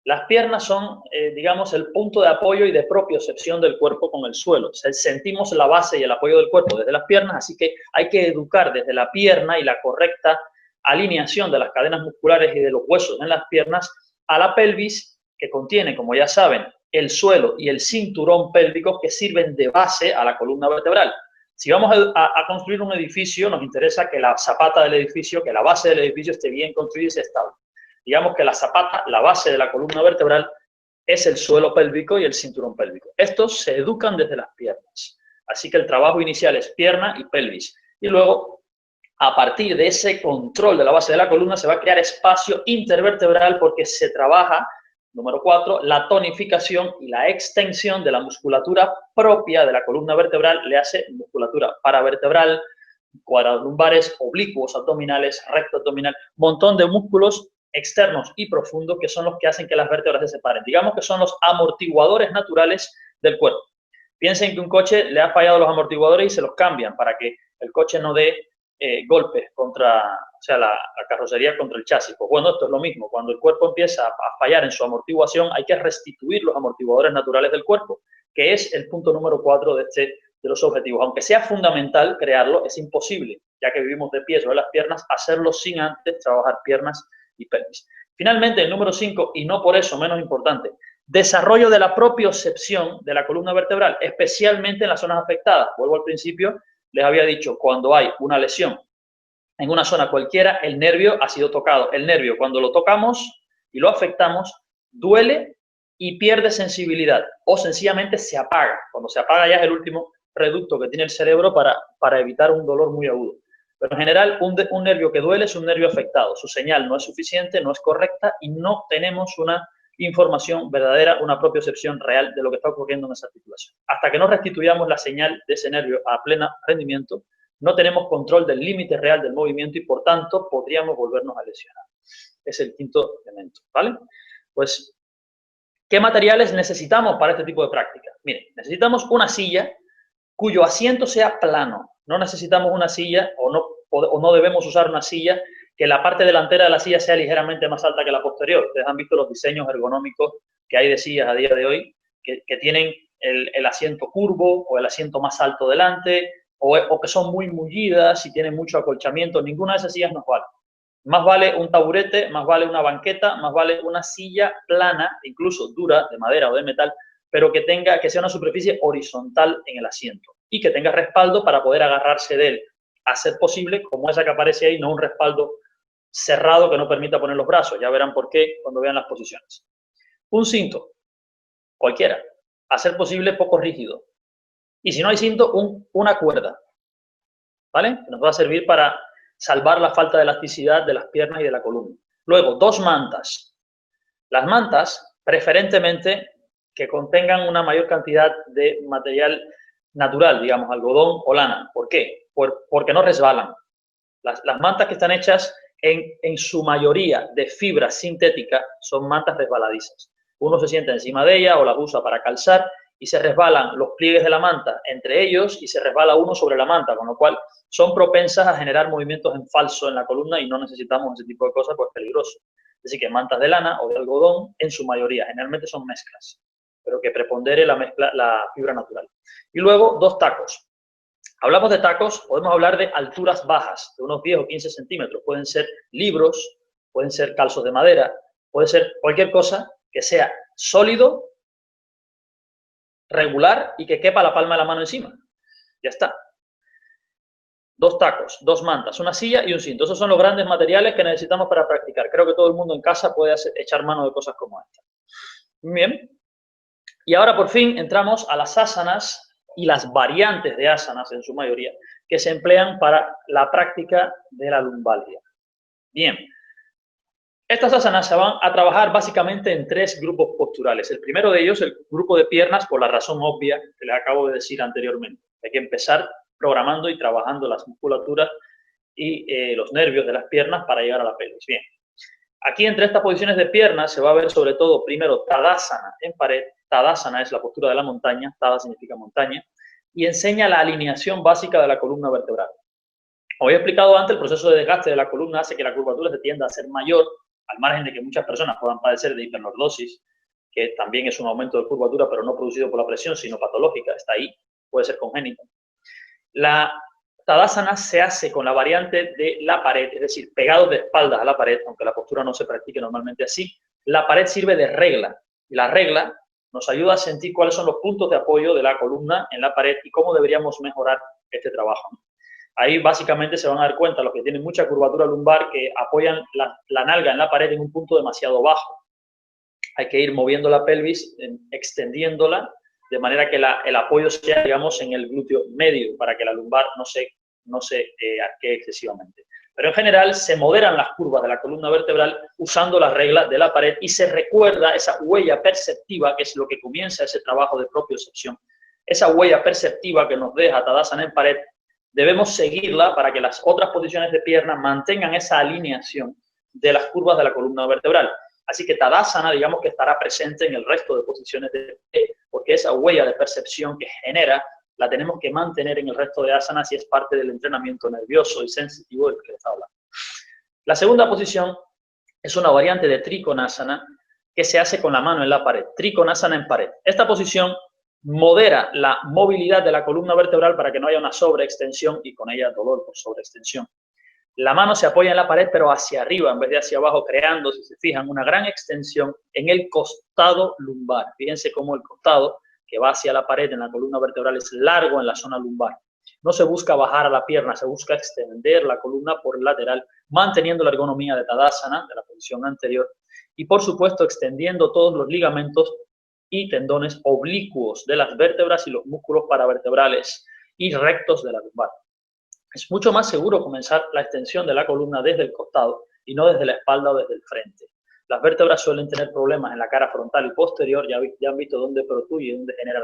Las piernas son, digamos, el punto de apoyo y de propiocepción del cuerpo con el suelo. O sea, sentimos la base y el apoyo del cuerpo desde las piernas, así que hay que educar desde la pierna y la correcta alineación de las cadenas musculares y de los huesos en las piernas a la pelvis, que contiene, como ya saben, el suelo y el cinturón pélvico que sirven de base a la columna vertebral. Si vamos a construir un edificio, nos interesa que la zapata del edificio, que la base del edificio esté bien construida y esté estable. Digamos que la zapata, la base de la columna vertebral, es el suelo pélvico y el cinturón pélvico. Estos se educan desde las piernas. Así que el trabajo inicial es pierna y pelvis. Y luego, a partir de ese control de la base de la columna, se va a crear espacio intervertebral porque se trabaja, número 4, la tonificación y la extensión de la musculatura propia de la columna vertebral, le hace musculatura paravertebral, cuadrados lumbares, oblicuos abdominales, recto abdominal, montón de músculos externos y profundos que son los que hacen que las vértebras se separen. Digamos que son los amortiguadores naturales del cuerpo. Piensen que un coche le ha fallado los amortiguadores y se los cambian para que el coche no dé golpes contra, o sea, la carrocería contra el chasis. Pues bueno, esto es lo mismo. Cuando el cuerpo empieza a fallar en su amortiguación, hay que restituir los amortiguadores naturales del cuerpo, que es el punto número 4 de los objetivos. Aunque sea fundamental crearlo, es imposible, ya que vivimos de pie sobre las piernas, hacerlo sin antes trabajar piernas y pelvis. Finalmente, el número 5, y no por eso menos importante, desarrollo de la propiocepción de la columna vertebral, especialmente en las zonas afectadas. Vuelvo al principio, les había dicho, cuando hay una lesión en una zona cualquiera, el nervio ha sido tocado. El nervio, cuando lo tocamos y lo afectamos, duele y pierde sensibilidad o sencillamente se apaga. Cuando se apaga ya es el último reducto que tiene el cerebro para evitar un dolor muy agudo. Pero en general, un nervio que duele es un nervio afectado. Su señal no es suficiente, no es correcta y no tenemos una información verdadera, una propiocepción real de lo que está ocurriendo en esa articulación. Hasta que no restituyamos la señal de ese nervio a pleno rendimiento, no tenemos control del límite real del movimiento y, por tanto, podríamos volvernos a lesionar. Es el quinto elemento, ¿vale? Pues ¿Qué materiales necesitamos para este tipo de práctica? Miren, necesitamos una silla cuyo asiento sea plano. No necesitamos una silla o no debemos usar una silla que la parte delantera de la silla sea ligeramente más alta que la posterior. Ustedes han visto los diseños ergonómicos que hay de sillas a día de hoy que tienen el asiento curvo o el asiento más alto delante o que son muy mullidas y tienen mucho acolchamiento. Ninguna de esas sillas nos vale. Más vale un taburete, más vale una banqueta, más vale una silla plana, incluso dura, de madera o de metal, pero que sea una superficie horizontal en el asiento y que tenga respaldo para poder agarrarse de él, a ser posible, como esa que aparece ahí, no un respaldo cerrado que no permita poner los brazos. Ya verán por qué cuando vean las posiciones. Un cinto, cualquiera, a ser posible poco rígido. Y si no hay cinto, una cuerda, ¿vale? Que nos va a servir para salvar la falta de elasticidad de las piernas y de la columna. Luego, 2 mantas. Las mantas, preferentemente, que contengan una mayor cantidad de material natural, digamos, algodón o lana. ¿Por qué? Porque no resbalan. Las mantas que están hechas en su mayoría de fibra sintética son mantas resbaladizas. Uno se sienta encima de ella o las usa para calzar y se resbalan los pliegues de la manta entre ellos y se resbala uno sobre la manta, con lo cual son propensas a generar movimientos en falso en la columna y no necesitamos ese tipo de cosas, pues es peligroso. Así que mantas de lana o de algodón, en su mayoría, generalmente son mezclas, pero que prepondere la fibra natural. Y luego, 2 tacos. Hablamos de tacos, podemos hablar de alturas bajas, de unos 10 o 15 centímetros. Pueden ser libros, pueden ser calzos de madera, puede ser cualquier cosa que sea sólido, regular y que quepa la palma de la mano encima. Ya está. 2 tacos, 2 mantas, una silla y un cinto. Esos son los grandes materiales que necesitamos para practicar. Creo que todo el mundo en casa puede echar mano de cosas como esta. Bien. Y ahora por fin entramos a las asanas y las variantes de asanas en su mayoría que se emplean para la práctica de la lumbalgia. Bien. Estas asanas se van a trabajar básicamente en 3 grupos posturales. El primero de ellos, el grupo de piernas, por la razón obvia que les acabo de decir anteriormente. Hay que empezar programando y trabajando las musculaturas y los nervios de las piernas para llegar a la pelvis. Bien. Aquí entre estas posiciones de piernas se va a ver sobre todo primero Tadasana en pared. Tadasana es la postura de la montaña, Tada significa montaña, y enseña la alineación básica de la columna vertebral. Como he explicado antes, el proceso de desgaste de la columna hace que la curvatura se tienda a ser mayor, al margen de que muchas personas puedan padecer de hiperlordosis, que también es un aumento de curvatura, pero no producido por la presión, sino patológica, está ahí, puede ser congénita. La Tadasana se hace con la variante de la pared, es decir, pegados de espaldas a la pared, aunque la postura no se practique normalmente así. La pared sirve de regla, y la regla nos ayuda a sentir cuáles son los puntos de apoyo de la columna en la pared y cómo deberíamos mejorar este trabajo. Ahí básicamente se van a dar cuenta los que tienen mucha curvatura lumbar que apoyan la nalga en la pared en un punto demasiado bajo. Hay que ir moviendo la pelvis, extendiéndola, de manera que el apoyo sea, digamos, en el glúteo medio, para que la lumbar no se arquee excesivamente. Pero en general se moderan las curvas de la columna vertebral usando las reglas de la pared y se recuerda esa huella perceptiva, que es lo que comienza ese trabajo de propiocepción. Esa huella perceptiva que nos deja Tadasana en pared, debemos seguirla para que las otras posiciones de pierna mantengan esa alineación de las curvas de la columna vertebral. Así que Tadasana, digamos que estará presente en el resto de posiciones de pie, porque esa huella de percepción que genera la tenemos que mantener en el resto de asanas y es parte del entrenamiento nervioso y sensitivo del que les habla. La segunda posición es una variante de Trikonasana que se hace con la mano en la pared. Trikonasana en pared. Esta posición modera la movilidad de la columna vertebral para que no haya una sobreextensión y con ella dolor por sobreextensión. La mano se apoya en la pared, pero hacia arriba en vez de hacia abajo, creando, si se fijan, una gran extensión en el costado lumbar. Fíjense cómo el costado que va hacia la pared en la columna vertebral es largo en la zona lumbar. No se busca bajar a la pierna, se busca extender la columna por el lateral, manteniendo la ergonomía de Tadasana, de la posición anterior, y por supuesto extendiendo todos los ligamentos y tendones oblicuos de las vértebras y los músculos paravertebrales y rectos de la lumbar. Es mucho más seguro comenzar la extensión de la columna desde el costado y no desde la espalda o desde el frente. Las vértebras suelen tener problemas en la cara frontal y posterior, ya han visto dónde protruye, dónde genera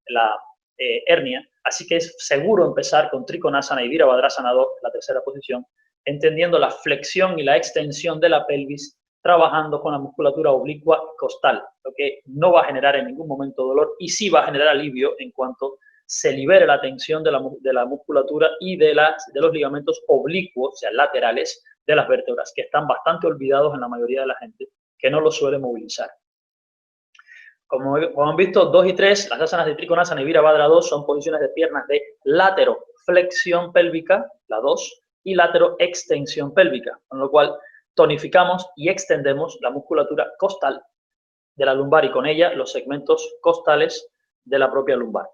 la hernia, así que es seguro empezar con Trikonasana y Virabhadrasana 2, la tercera posición, entendiendo la flexión y la extensión de la pelvis trabajando con la musculatura oblicua costal, lo que no va a generar en ningún momento dolor y sí va a generar alivio en cuanto se libere la tensión de la musculatura y de los ligamentos oblicuos, o sea, laterales de las vértebras, que están bastante olvidados en la mayoría de la gente, que no los suele movilizar. Como han visto, 2 y 3, las asanas de Trikonasana y Virabhadra 2 son posiciones de piernas de lateroflexión pélvica, la 2, y lateroextensión pélvica, con lo cual tonificamos y extendemos la musculatura costal de la lumbar y con ella los segmentos costales de la propia lumbar.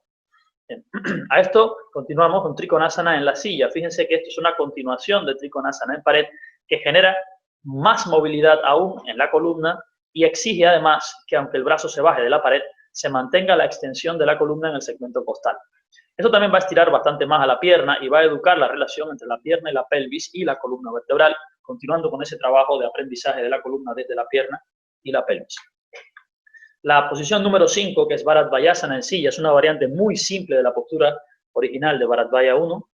Bien. A esto continuamos con Trikonasana en la silla. Fíjense que esto es una continuación de Trikonasana en pared que genera más movilidad aún en la columna y exige además que aunque el brazo se baje de la pared, se mantenga la extensión de la columna en el segmento costal. Esto también va a estirar bastante más a la pierna y va a educar la relación entre la pierna y la pelvis y la columna vertebral, continuando con ese trabajo de aprendizaje de la columna desde la pierna y la pelvis. La posición número 5, que es Bharadvayasana en silla, es una variante muy simple de la postura original de Bharadvaya 1.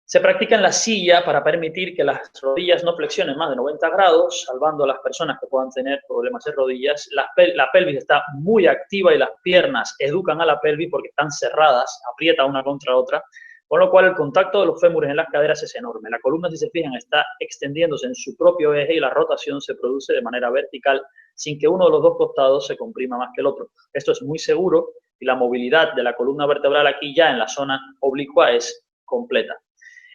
Se practica en la silla para permitir que las rodillas no flexionen más de 90 grados, salvando a las personas que puedan tener problemas de rodillas. La pelvis está muy activa y las piernas educan a la pelvis porque están cerradas, aprieta una contra otra, con lo cual el contacto de los fémures en las caderas es enorme. La columna, si se fijan, está extendiéndose en su propio eje y la rotación se produce de manera vertical sin que uno de los dos costados se comprima más que el otro. Esto es muy seguro y la movilidad de la columna vertebral aquí ya en la zona oblicua es completa.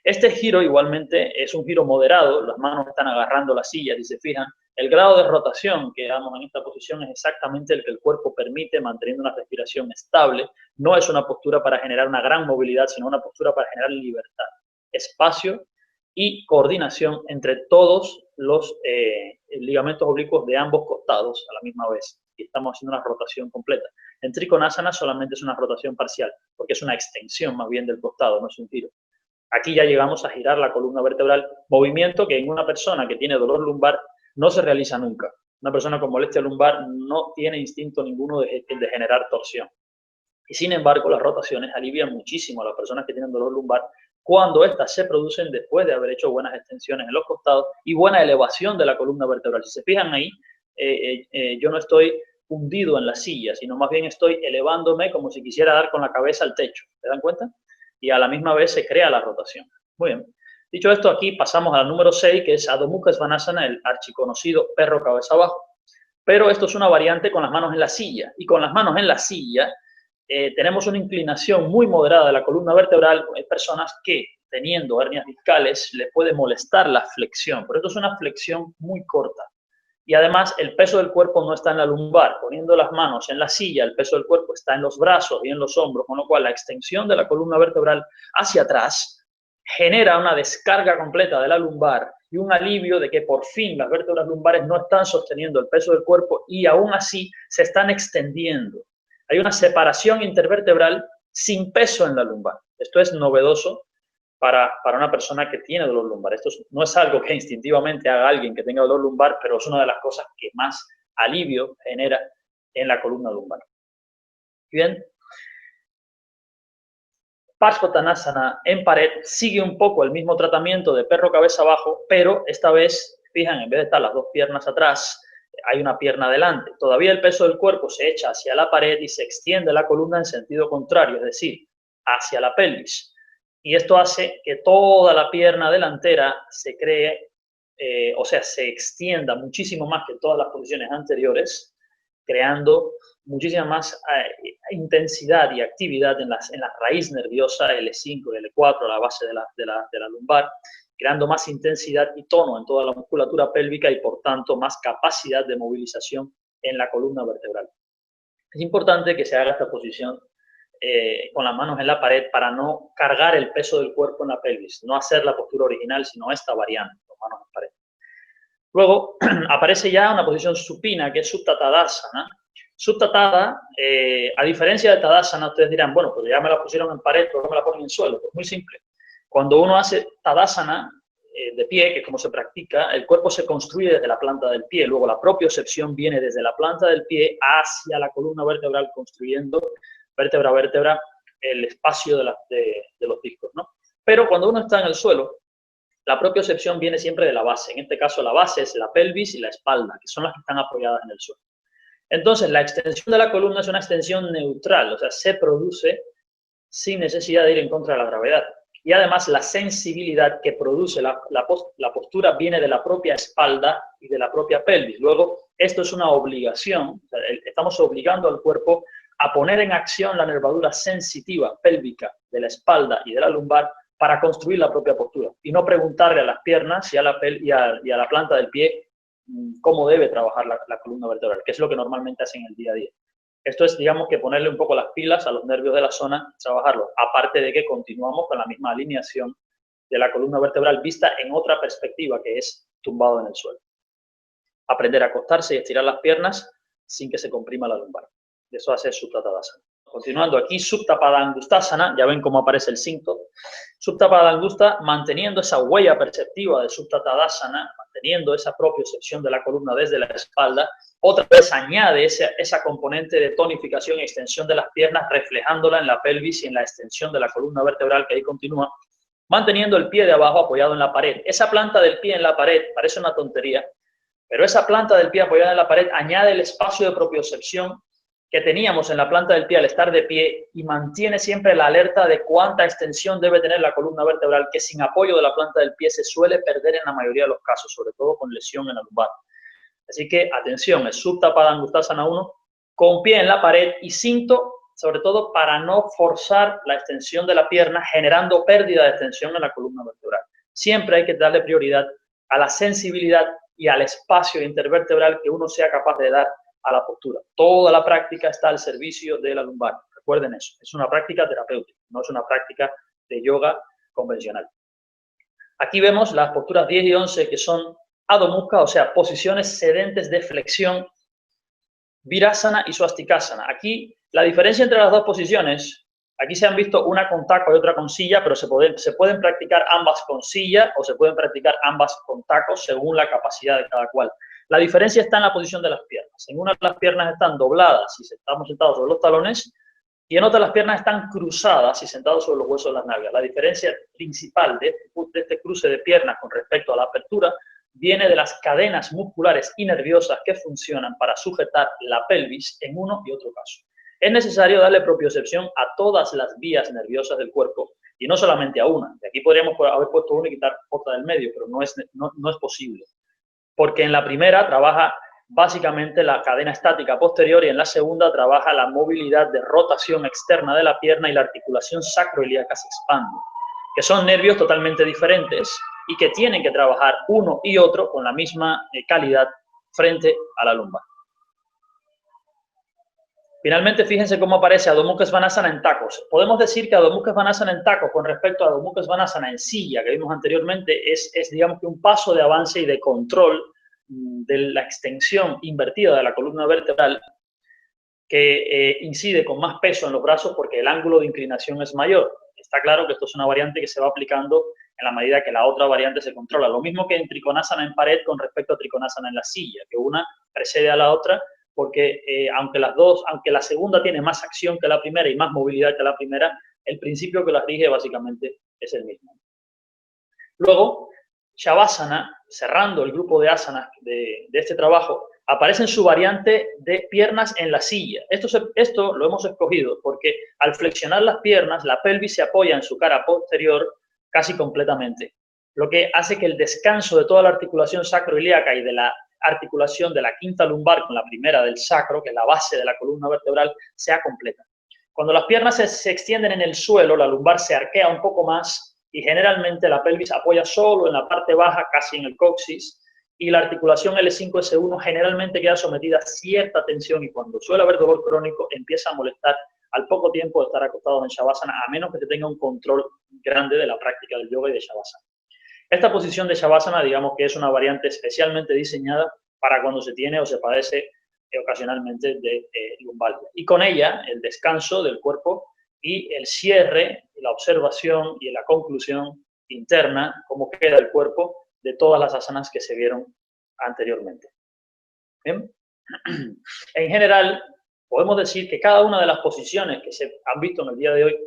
Este giro igualmente es un giro moderado, las manos están agarrando la silla, si se fijan. El grado de rotación que damos en esta posición es exactamente el que el cuerpo permite, manteniendo una respiración estable. No es una postura para generar una gran movilidad, sino una postura para generar libertad, espacio y coordinación entre todos los ligamentos oblicuos de ambos costados a la misma vez. Y estamos haciendo una rotación completa. En Trikonasana solamente es una rotación parcial, porque es una extensión más bien del costado, no es un giro. Aquí ya llegamos a girar la columna vertebral, movimiento que en una persona que tiene dolor lumbar no se realiza nunca. Una persona con molestia lumbar no tiene instinto ninguno de generar torsión. Y sin embargo, las rotaciones alivian muchísimo a las personas que tienen dolor lumbar cuando éstas se producen después de haber hecho buenas extensiones en los costados y buena elevación de la columna vertebral. Si se fijan ahí, yo no estoy hundido en la silla, sino más bien estoy elevándome como si quisiera dar con la cabeza al techo. ¿Se dan cuenta? Y a la misma vez se crea la rotación. Muy bien. Dicho esto, aquí pasamos a la número 6, que es Adho Mukha Svanasana, el archiconocido perro cabeza abajo. Pero esto es una variante con las manos en la silla. Y con las manos en la silla tenemos una inclinación muy moderada de la columna vertebral. Hay personas que, teniendo hernias discales, les puede molestar la flexión. Pero esto es una flexión muy corta. Y además el peso del cuerpo no está en la lumbar. Poniendo las manos en la silla, el peso del cuerpo está en los brazos y en los hombros, con lo cual la extensión de la columna vertebral hacia atrás genera una descarga completa de la lumbar y un alivio de que por fin las vértebras lumbares no están sosteniendo el peso del cuerpo y aún así se están extendiendo. Hay una separación intervertebral sin peso en la lumbar. Esto es novedoso para una persona que tiene dolor lumbar. Esto no es algo que instintivamente haga alguien que tenga dolor lumbar, pero es una de las cosas que más alivio genera en la columna lumbar. Bien. Parshvottanasana en pared sigue un poco el mismo tratamiento de perro cabeza abajo, pero esta vez, fijan, en vez de estar las dos piernas atrás, hay una pierna adelante. Todavía el peso del cuerpo se echa hacia la pared y se extiende la columna en sentido contrario, es decir, hacia la pelvis. Y esto hace que toda la pierna delantera se cree, o sea, se extienda muchísimo más que todas las posiciones anteriores, creando muchísima más intensidad y actividad en la raíz nerviosa L5 y L4, a la base de la lumbar, creando más intensidad y tono en toda la musculatura pélvica y, por tanto, más capacidad de movilización en la columna vertebral. Es importante que se haga esta posición con las manos en la pared para no cargar el peso del cuerpo en la pelvis, no hacer la postura original, sino esta variante, con manos en pared. Luego aparece ya una posición supina, que es Supta Tadasana. Supta Tada, a diferencia de Tadasana, ustedes dirán, bueno, pues ya me la pusieron en pared, ¿por qué me la ponen en suelo? Pues muy simple. Cuando uno hace Tadasana de pie, que es como se practica, el cuerpo se construye desde la planta del pie, luego la propiocepción viene desde la planta del pie hacia la columna vertebral, construyendo vértebra a vértebra el espacio de los discos, ¿no? Pero cuando uno está en el suelo, La propiocepción viene siempre de la base. En este caso, la base es la pelvis y la espalda, que son las que están apoyadas en el suelo. Entonces, la extensión de la columna es una extensión neutral, o sea, se produce sin necesidad de ir en contra de la gravedad. Y además, la sensibilidad que produce la postura viene de la propia espalda y de la propia pelvis. Luego, esto es una obligación, o sea, estamos obligando al cuerpo a poner en acción la nervadura sensitiva pélvica de la espalda y de la lumbar para construir la propia postura y no preguntarle a las piernas y a la planta del pie cómo debe trabajar la columna vertebral, que es lo que normalmente hacen en el día a día. Esto es, digamos, que ponerle un poco las pilas a los nervios de la zona y trabajarlos, aparte de que continuamos con la misma alineación de la columna vertebral vista en otra perspectiva, que es tumbado en el suelo. Aprender a acostarse y estirar las piernas sin que se comprima la lumbar. Eso hace Supta Tadasana. Continuando aquí, Supta Pada Angustasana, ya ven cómo aparece el cinto. Supta Pada Angusta, manteniendo esa huella perceptiva de Supta Tadasana, manteniendo esa propiocepción de la columna desde la espalda, otra vez añade esa componente de tonificación y extensión de las piernas, reflejándola en la pelvis y en la extensión de la columna vertebral, que ahí continúa, manteniendo el pie de abajo apoyado en la pared. Esa planta del pie en la pared parece una tontería, pero esa planta del pie apoyada en la pared añade el espacio de propiocepción que teníamos en la planta del pie al estar de pie y mantiene siempre la alerta de cuánta extensión debe tener la columna vertebral, que sin apoyo de la planta del pie se suele perder en la mayoría de los casos, sobre todo con lesión en la lumbar. Así que, atención, es Supta Pada Angustasana 1, con pie en la pared y cinto, sobre todo para no forzar la extensión de la pierna, generando pérdida de extensión en la columna vertebral. Siempre hay que darle prioridad a la sensibilidad y al espacio intervertebral que uno sea capaz de dar a la postura. Toda la práctica está al servicio de la lumbar. Recuerden eso. Es una práctica terapéutica, no es una práctica de yoga convencional. Aquí vemos las posturas 10 y 11, que son Adho Mukha, o sea, posiciones sedentes de flexión, Virasana y Swastikasana. Aquí, la diferencia entre las dos posiciones, aquí se han visto una con taco y otra con silla, pero se pueden practicar ambas con silla o se pueden practicar ambas con tacos según la capacidad de cada cual. La diferencia está en la posición de las piernas. En una las piernas están dobladas si estamos sentados sobre los talones y en otra las piernas están cruzadas si sentados sobre los huesos de las nalgas. La diferencia principal de este cruce de piernas con respecto a la apertura viene de las cadenas musculares y nerviosas que funcionan para sujetar la pelvis en uno y otro caso. Es necesario darle propiocepción a todas las vías nerviosas del cuerpo y no solamente a una. De aquí podríamos haber puesto una y quitar otra del medio, pero no es posible. Porque en la primera trabaja básicamente la cadena estática posterior y en la segunda trabaja la movilidad de rotación externa de la pierna y la articulación sacroiliaca se expande, que son nervios totalmente diferentes y que tienen que trabajar uno y otro con la misma calidad frente a la lumbar. Finalmente, fíjense cómo aparece Adho Mukha Svanasana en tacos. Podemos decir que Adho Mukha Svanasana en tacos con respecto a Adho Mukha Svanasana en silla, que vimos anteriormente, es digamos que un paso de avance y de control de la extensión invertida de la columna vertebral que incide con más peso en los brazos porque el ángulo de inclinación es mayor. Está claro que esto es una variante que se va aplicando en la medida que la otra variante se controla. Lo mismo que en Trikonasana en pared con respecto a Trikonasana en la silla, que una precede a la otra porque aunque la segunda tiene más acción que la primera y más movilidad que la primera, el principio que las rige básicamente es el mismo. Luego, Shavasana, cerrando el grupo de asanas de este trabajo, aparece en su variante de piernas en la silla. Esto lo hemos escogido porque al flexionar las piernas, la pelvis se apoya en su cara posterior casi completamente, lo que hace que el descanso de toda la articulación sacroiliaca y de la articulación de la quinta lumbar con la primera del sacro, que es la base de la columna vertebral, sea completa. Cuando las piernas se extienden en el suelo, la lumbar se arquea un poco más y generalmente la pelvis apoya solo en la parte baja, casi en el coxis, y la articulación L5-S1 generalmente queda sometida a cierta tensión y cuando suele haber dolor crónico empieza a molestar al poco tiempo de estar acostados en Shavasana, a menos que se tenga un control grande de la práctica del yoga y de Shavasana. Esta posición de Shavasana, digamos que es una variante especialmente diseñada para cuando se tiene o se padece ocasionalmente de lumbalgia. Y con ella, el descanso del cuerpo y el cierre, la observación y la conclusión interna, cómo queda el cuerpo de todas las asanas que se vieron anteriormente. ¿Bien? En general, podemos decir que cada una de las posiciones que se han visto en el día de hoy,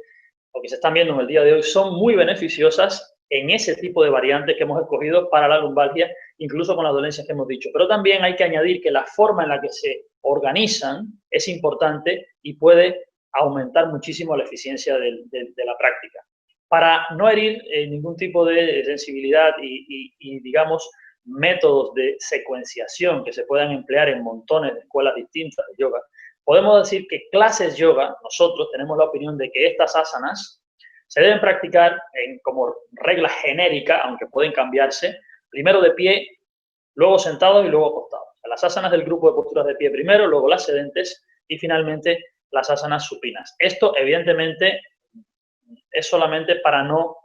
o que se están viendo en el día de hoy, son muy beneficiosas en ese tipo de variantes que hemos escogido para la lumbalgia, incluso con las dolencias que hemos dicho. Pero también hay que añadir que la forma en la que se organizan es importante y puede aumentar muchísimo la eficiencia de la práctica. Para no herir ningún tipo de sensibilidad y, digamos, métodos de secuenciación que se puedan emplear en montones de escuelas distintas de yoga, podemos decir que clases yoga, nosotros tenemos la opinión de que estas asanas se deben practicar como regla genérica, aunque pueden cambiarse, primero de pie, luego sentado y luego acostado. O sea, las asanas del grupo de posturas de pie primero, luego las sedentes y finalmente las asanas supinas. Esto, evidentemente, es solamente para no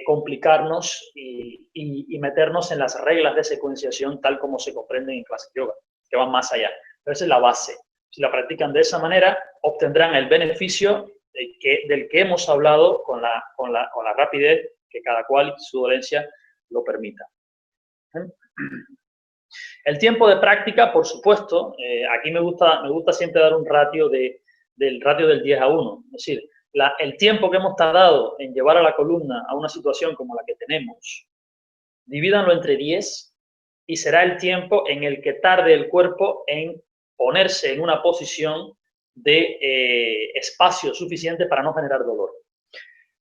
complicarnos y meternos en las reglas de secuenciación tal como se comprenden en clases yoga, que van más allá. Pero esa es la base. Si la practican de esa manera, obtendrán el beneficio del que hemos hablado con la rapidez que cada cual su dolencia lo permita. El tiempo de práctica, por supuesto, aquí me gusta siempre dar un ratio del ratio del 10 a 1. Es decir, el tiempo que hemos tardado en llevar a la columna a una situación como la que tenemos, divídanlo entre 10 y será el tiempo en el que tarde el cuerpo en ponerse en una posición de espacio suficiente para no generar dolor.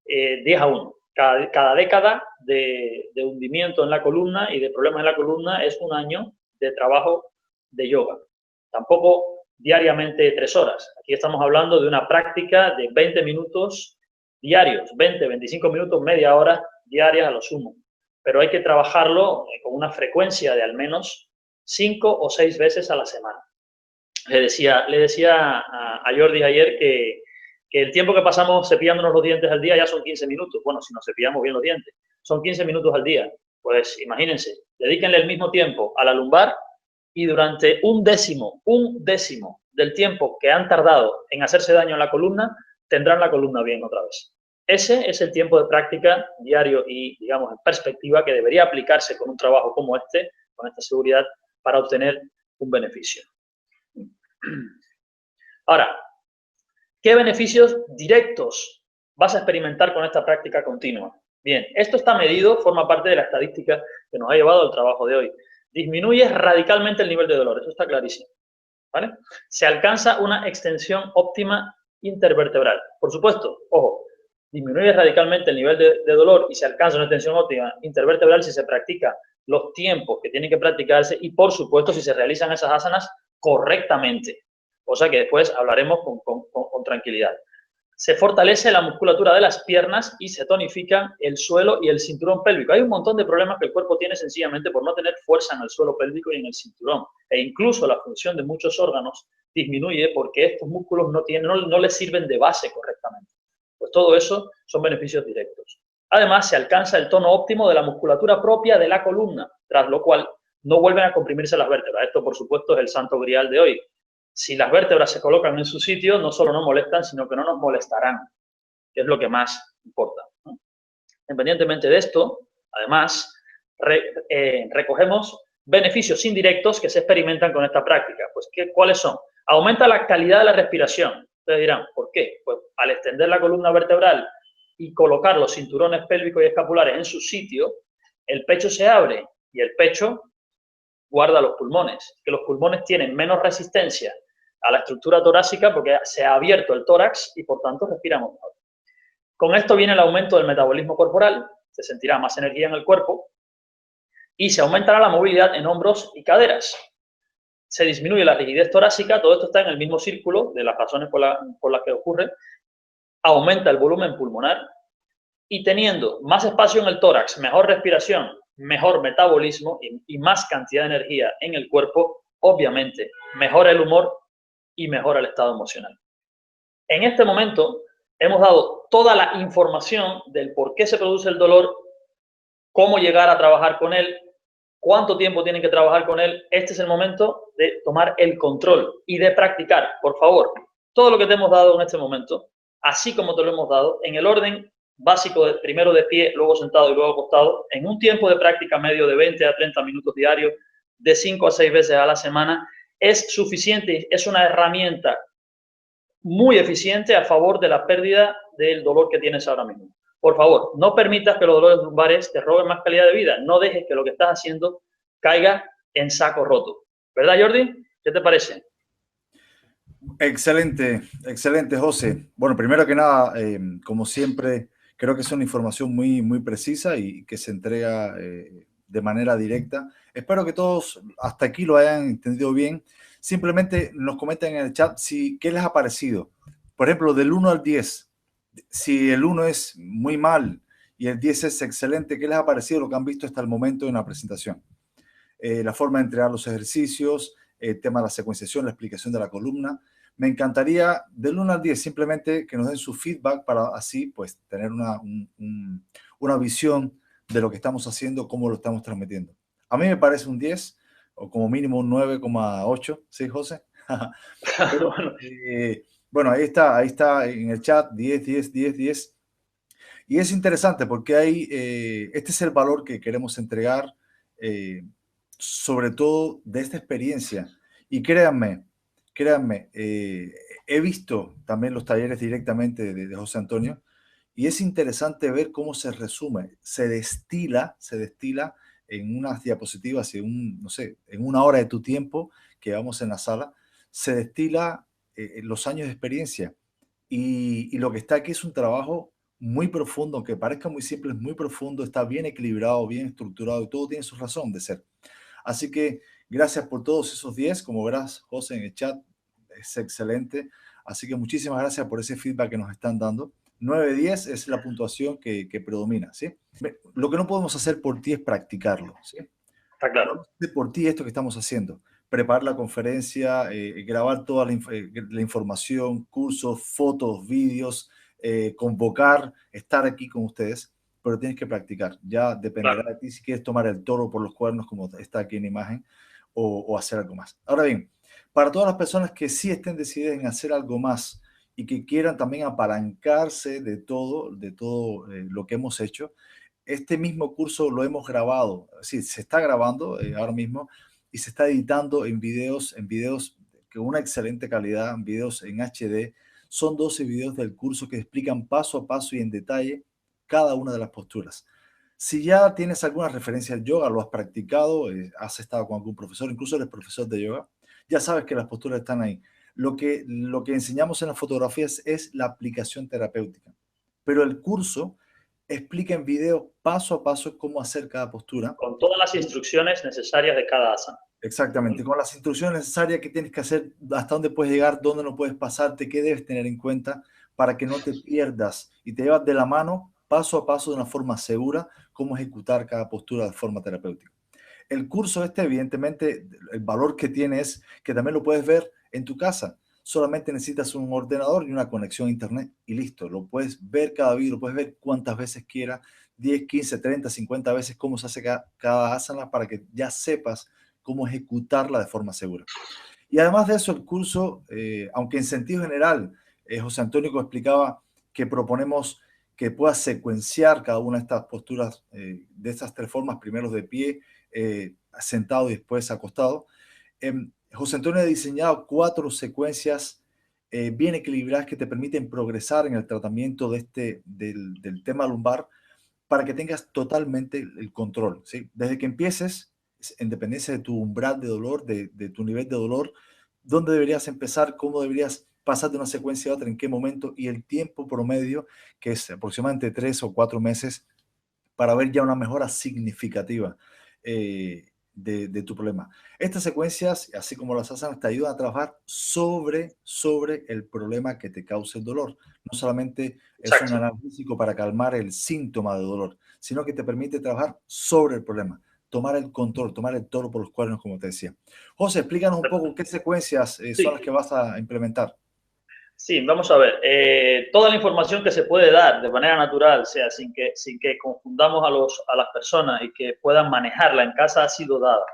10 a 1. Cada década de hundimiento en la columna y de problemas en la columna es un año de trabajo de yoga. Tampoco diariamente 3 horas. Aquí estamos hablando de una práctica de 20 minutos diarios, 20, 25 minutos, media hora diarias a lo sumo. Pero hay que trabajarlo con una frecuencia de al menos 5 o 6 veces a la semana. Le decía a Jordi ayer que el tiempo que pasamos cepillándonos los dientes al día ya son 15 minutos. Bueno, si nos cepillamos bien los dientes, son 15 minutos al día. Pues imagínense, dedíquenle el mismo tiempo a la lumbar y durante un décimo del tiempo que han tardado en hacerse daño en la columna, tendrán la columna bien otra vez. Ese es el tiempo de práctica diario y, digamos, en perspectiva que debería aplicarse con un trabajo como este, con esta seguridad, para obtener un beneficio. Ahora, ¿qué beneficios directos vas a experimentar con esta práctica continua? Bien, esto está medido, forma parte de la estadística que nos ha llevado al trabajo de hoy. Disminuye radicalmente el nivel de dolor, eso está clarísimo, ¿vale? Se alcanza una extensión óptima intervertebral. Por supuesto, ojo, disminuye radicalmente el nivel de dolor y se alcanza una extensión óptima intervertebral si se practica los tiempos que tienen que practicarse y, por supuesto, si se realizan esas asanas correctamente, cosa que después hablaremos con tranquilidad. Se fortalece la musculatura de las piernas y se tonifica el suelo y el cinturón pélvico. Hay un montón de problemas que el cuerpo tiene sencillamente por no tener fuerza en el suelo pélvico y en el cinturón. E incluso la función de muchos órganos disminuye porque estos músculos no les sirven de base correctamente. Pues todo eso son beneficios directos. Además, se alcanza el tono óptimo de la musculatura propia de la columna, tras lo cual no vuelven a comprimirse las vértebras. Esto, por supuesto, es el santo grial de hoy. Si las vértebras se colocan en su sitio, no solo no molestan, sino que no nos molestarán, que es lo que más importa, ¿no? Independientemente de esto, además, recogemos beneficios indirectos que se experimentan con esta práctica. Pues, ¿cuáles son? Aumenta la calidad de la respiración. Ustedes dirán, ¿por qué? Pues al extender la columna vertebral y colocar los cinturones pélvicos y escapulares en su sitio, el pecho se abre y el pecho guarda los pulmones, que los pulmones tienen menos resistencia a la estructura torácica porque se ha abierto el tórax y por tanto respiramos mejor. Con esto viene el aumento del metabolismo corporal, se sentirá más energía en el cuerpo y se aumentará la movilidad en hombros y caderas. Se disminuye la rigidez torácica, todo esto está en el mismo círculo de las razones por las que ocurre. Aumenta el volumen pulmonar y teniendo más espacio en el tórax, mejor respiración, mejor metabolismo y más cantidad de energía en el cuerpo, obviamente mejora el humor y mejora el estado emocional. En este momento hemos dado toda la información del por qué se produce el dolor, cómo llegar a trabajar con él, cuánto tiempo tienen que trabajar con él. Este es el momento de tomar el control y de practicar, por favor, todo lo que te hemos dado en este momento, así como te lo hemos dado, en el orden básico de primero de pie, luego sentado y luego acostado, en un tiempo de práctica medio de 20 a 30 minutos diarios, de 5 a 6 veces a la semana, es suficiente, es una herramienta muy eficiente a favor de la pérdida del dolor que tienes ahora mismo. por favor, no permitas que los dolores lumbares te roben más calidad de vida. No dejes que lo que estás haciendo caiga en saco roto. ¿Verdad, Jordi? ¿Qué te parece? Excelente, excelente, José. Bueno, primero que nada, como siempre, creo que es una información muy precisa y que se entrega de manera directa. Espero que todos hasta aquí lo hayan entendido bien. Simplemente nos comenten en el chat qué les ha parecido. Por ejemplo, del 1 al 10, si el 1 es muy mal y el 10 es excelente, ¿qué les ha parecido lo que han visto hasta el momento en la presentación? La forma de entregar los ejercicios, el tema de la secuenciación, la explicación de la columna. Me encantaría del 1 al 10 simplemente que nos den su feedback para así pues tener una visión de lo que estamos haciendo, cómo lo estamos transmitiendo. A mí me parece un 10 o como mínimo un 9,8, ¿sí, José? Pero, bueno, ahí está en el chat 10, 10, 10, 10. Y es interesante porque este es el valor que queremos entregar, sobre todo de esta experiencia. Y créanme, he visto también los talleres directamente de José Antonio y es interesante ver cómo se resume, se destila en unas diapositivas, no sé, en una hora de tu tiempo que vamos en la sala, se destila los años de experiencia. Y lo que está aquí es un trabajo muy profundo, aunque parezca muy simple, es muy profundo, está bien equilibrado, bien estructurado y todo tiene su razón de ser. Así que gracias por todos esos 10, como verás, José, en el chat, es excelente. Así que muchísimas gracias por ese feedback que nos están dando. 9-10 es la puntuación que predomina, ¿sí? Lo que no podemos hacer por ti es practicarlo, ¿sí? Está claro. Podemos hacer por ti esto que estamos haciendo. Preparar la conferencia, grabar toda la información, cursos, fotos, vídeos, convocar, estar aquí con ustedes, pero tienes que practicar. Ya dependerá Claro. de ti si quieres tomar el toro por los cuernos, como está aquí en imagen, o hacer algo más. Ahora bien, para todas las personas que sí estén decididas en hacer algo más y que quieran también apalancarse de todo lo que hemos hecho, este mismo curso lo hemos grabado, sí, se está grabando ahora mismo y se está editando en videos con una excelente calidad, en videos en HD. Son 12 videos del curso que explican paso a paso y en detalle cada una de las posturas. Si ya tienes alguna referencia al yoga, lo has practicado, has estado con algún profesor, incluso eres profesor de yoga, ya sabes que las posturas están ahí. Lo que enseñamos en las fotografías es la aplicación terapéutica, pero el curso explica en video paso a paso cómo hacer cada postura. Con todas las instrucciones necesarias de cada asana. Exactamente, con las instrucciones necesarias que tienes que hacer, hasta dónde puedes llegar, dónde no puedes pasarte, qué debes tener en cuenta para que no te pierdas y te llevas de la mano paso a paso de una forma segura cómo ejecutar cada postura de forma terapéutica. El curso evidentemente, el valor que tiene es que también lo puedes ver en tu casa. Solamente necesitas un ordenador y una conexión a internet y listo. Lo puedes ver cada vídeo, lo puedes ver cuantas veces quieras, 10, 15, 30, 50 veces cómo se hace cada asana para que ya sepas cómo ejecutarla de forma segura. Y además de eso, el curso, aunque en sentido general, José Antonio explicaba que proponemos que puedas secuenciar cada una de estas posturas, de estas 3 formas, primero de pie, sentado y después acostado. José Antonio ha diseñado 4 secuencias bien equilibradas que te permiten progresar en el tratamiento del tema lumbar para que tengas totalmente el control, ¿sí? Desde que empieces, en dependencia de tu umbral de dolor, de tu nivel de dolor, dónde deberías empezar, cómo deberías pasar de una secuencia a otra, en qué momento y el tiempo promedio, que es aproximadamente 3 o 4 meses, para ver ya una mejora significativa de tu problema. Estas secuencias, así como las asanas, te ayudan a trabajar sobre el problema que te causa el dolor. No solamente es un analgésico para calmar el síntoma de dolor, sino que te permite trabajar sobre el problema, tomar el control, tomar el toro por los cuernos, como te decía. José, explícanos un poco qué secuencias son las que vas a implementar. Sí, vamos a ver. Toda la información que se puede dar de manera natural, o sea, sin que confundamos a las personas y que puedan manejarla en casa, ha sido dada.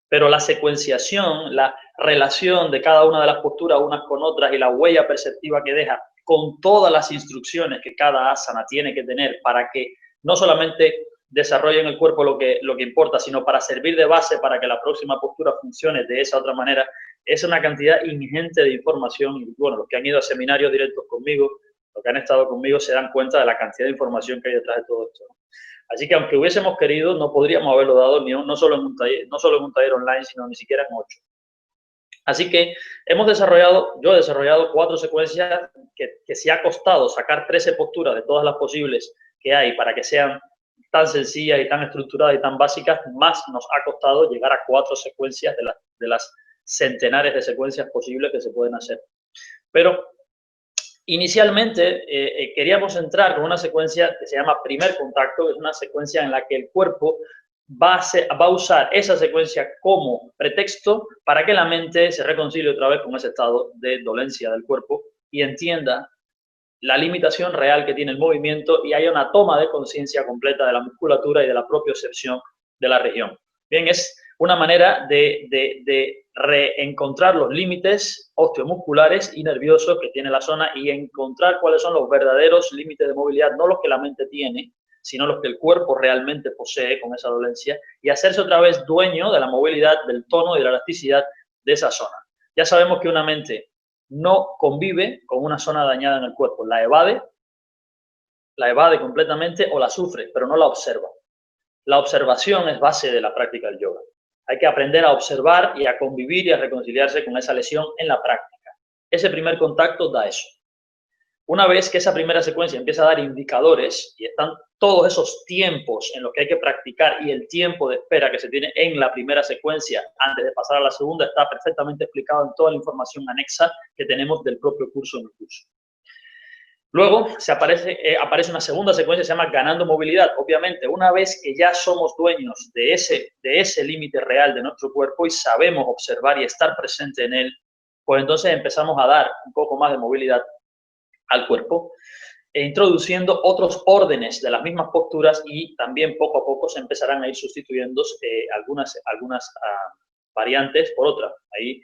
Pero la secuenciación, la relación de cada una de las posturas unas con otras y la huella perceptiva que deja con todas las instrucciones que cada asana tiene que tener para que no solamente desarrollen el cuerpo lo que importa, sino para servir de base para que la próxima postura funcione de esa otra manera, es una cantidad ingente de información. Y bueno, los que han ido a seminarios directos conmigo los que han estado conmigo se dan cuenta de la cantidad de información que hay detrás de todo esto, ¿no? Así que aunque hubiésemos querido, no podríamos haberlo dado no solo en un taller online, sino ni siquiera en 8. Así que yo he desarrollado 4 secuencias que si ha costado sacar 13 posturas de todas las posibles que hay para que sean tan sencillas y tan estructuradas y tan básicas, más nos ha costado llegar a 4 secuencias de las centenares de secuencias posibles que se pueden hacer. Pero inicialmente queríamos entrar con una secuencia que se llama primer contacto, que es una secuencia en la que el cuerpo va a usar esa secuencia como pretexto para que la mente se reconcilie otra vez con ese estado de dolencia del cuerpo y entienda la limitación real que tiene el movimiento y haya una toma de conciencia completa de la musculatura y de la propiocepción de la región. Bien, es una manera de reencontrar los límites osteomusculares y nerviosos que tiene la zona y encontrar cuáles son los verdaderos límites de movilidad, no los que la mente tiene, sino los que el cuerpo realmente posee con esa dolencia, y hacerse otra vez dueño de la movilidad, del tono y de la elasticidad de esa zona. Ya sabemos que una mente no convive con una zona dañada en el cuerpo, la evade completamente o la sufre, pero no la observa. La observación es base de la práctica del yoga. Hay que aprender a observar y a convivir y a reconciliarse con esa lesión en la práctica. Ese primer contacto da eso. Una vez que esa primera secuencia empieza a dar indicadores y están todos esos tiempos en los que hay que practicar y el tiempo de espera que se tiene en la primera secuencia antes de pasar a la segunda está perfectamente explicado en toda la información anexa que tenemos del propio curso en el curso. Luego aparece una segunda secuencia que se llama ganando movilidad. Obviamente, una vez que ya somos dueños de ese límite real de nuestro cuerpo y sabemos observar y estar presente en él, pues entonces empezamos a dar un poco más de movilidad al cuerpo, introduciendo otros órdenes de las mismas posturas y también poco a poco se empezarán a ir sustituyendo algunas variantes por otras. Ahí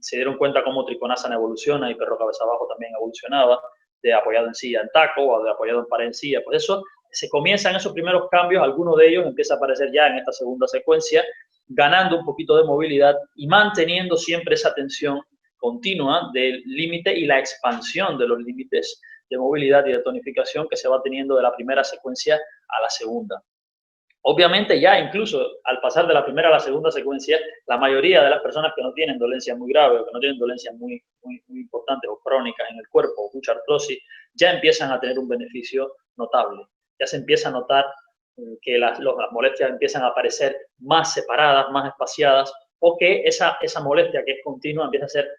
se dieron cuenta cómo Trikonasana evoluciona y perro cabeza abajo también evolucionaba, de apoyado en silla en taco o de apoyado en pared en silla. Por eso se comienzan esos primeros cambios, algunos de ellos empieza a aparecer ya en esta segunda secuencia, ganando un poquito de movilidad y manteniendo siempre esa tensión continua del límite y la expansión de los límites de movilidad y de tonificación que se va teniendo de la primera secuencia a la segunda. Obviamente ya incluso al pasar de la primera a la segunda secuencia, la mayoría de las personas que no tienen dolencias muy graves o que no tienen dolencias muy importantes o crónicas en el cuerpo o mucha artrosis, ya empiezan a tener un beneficio notable. Ya se empieza a notar que las molestias empiezan a aparecer más separadas, más espaciadas, o que esa molestia que es continua empieza a ser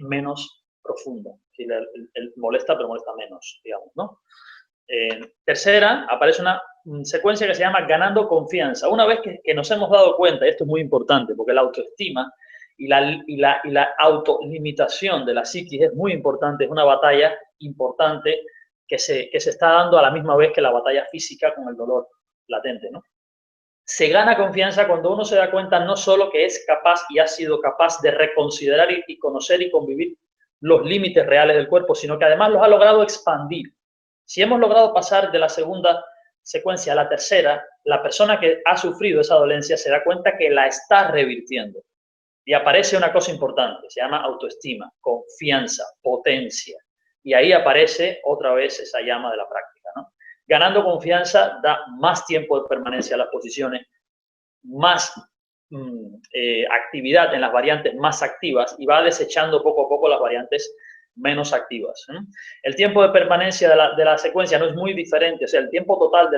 menos profunda. El molesta, pero molesta menos, digamos, ¿no? Tercera, aparece una secuencia que se llama ganando confianza. Una vez que nos hemos dado cuenta, y esto es muy importante, porque la autoestima y la autolimitación de la psiquis es muy importante, es una batalla importante que se está dando a la misma vez que la batalla física con el dolor latente, ¿no? Se gana confianza cuando uno se da cuenta no solo que es capaz y ha sido capaz de reconsiderar y conocer y convivir los límites reales del cuerpo, sino que además los ha logrado expandir. Si hemos logrado pasar de la segunda secuencia a la tercera, la persona que ha sufrido esa dolencia se da cuenta que la está revirtiendo. Y aparece una cosa importante, se llama autoestima, confianza, potencia. Y ahí aparece otra vez esa llama de la práctica, ¿no? Ganando confianza da más tiempo de permanencia en las posiciones, más actividad en las variantes más activas y va desechando poco a poco las variantes menos activas. El tiempo de permanencia de la secuencia no es muy diferente, o sea, el tiempo total de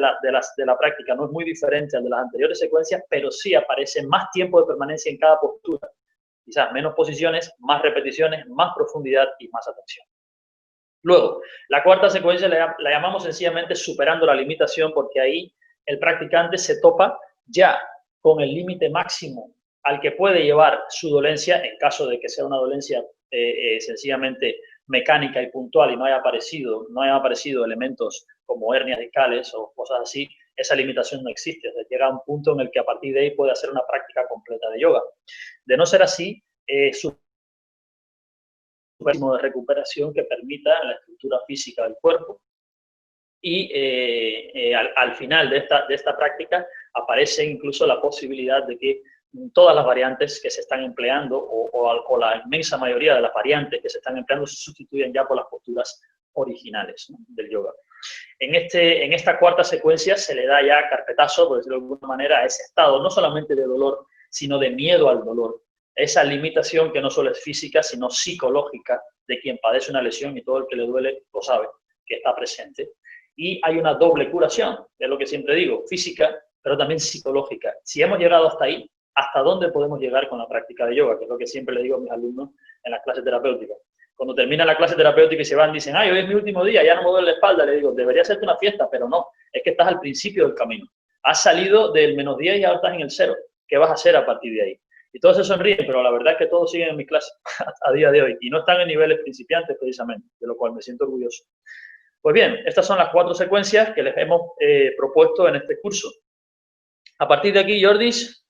la práctica no es muy diferente al de las anteriores secuencias, pero sí aparece más tiempo de permanencia en cada postura. Quizás menos posiciones, más repeticiones, más profundidad y más atención. Luego, la cuarta secuencia la llamamos sencillamente superando la limitación, porque ahí el practicante se topa ya con el límite máximo al que puede llevar su dolencia en caso de que sea una dolencia sencillamente mecánica y puntual y no haya aparecido elementos como hernias discales o cosas así. Esa limitación no existe. O sea, llega a un punto en el que a partir de ahí puede hacer una práctica completa de yoga. De no ser así, su máximo de recuperación que permita la estructura física del cuerpo. Y al final de esta práctica aparece incluso la posibilidad de que todas las variantes que se están empleando o la inmensa mayoría de las variantes que se están empleando se sustituyen ya por las posturas originales, ¿no?, del yoga. En esta cuarta secuencia se le da ya carpetazo, por decirlo de alguna manera, a ese estado, no solamente de dolor, sino de miedo al dolor. Esa limitación que no solo es física, sino psicológica, de quien padece una lesión, y todo el que le duele lo sabe, que está presente. Y hay una doble curación, es lo que siempre digo, física, pero también psicológica. Si hemos llegado hasta ahí, ¿hasta dónde podemos llegar con la práctica de yoga? Que es lo que siempre le digo a mis alumnos en las clases terapéuticas. Cuando termina la clase terapéutica y se van, dicen, ay, hoy es mi último día, ya no me duele la espalda. Le digo, debería hacerte una fiesta, pero no, es que estás al principio del camino. Has salido del -10 y ahora estás en el 0. ¿Qué vas a hacer a partir de ahí? Y todos se sonríen, pero la verdad es que todos siguen en mi clase a día de hoy y no están en niveles principiantes precisamente, de lo cual me siento orgulloso. Pues bien, estas son las 4 secuencias que les hemos propuesto en este curso. A partir de aquí, Jordis.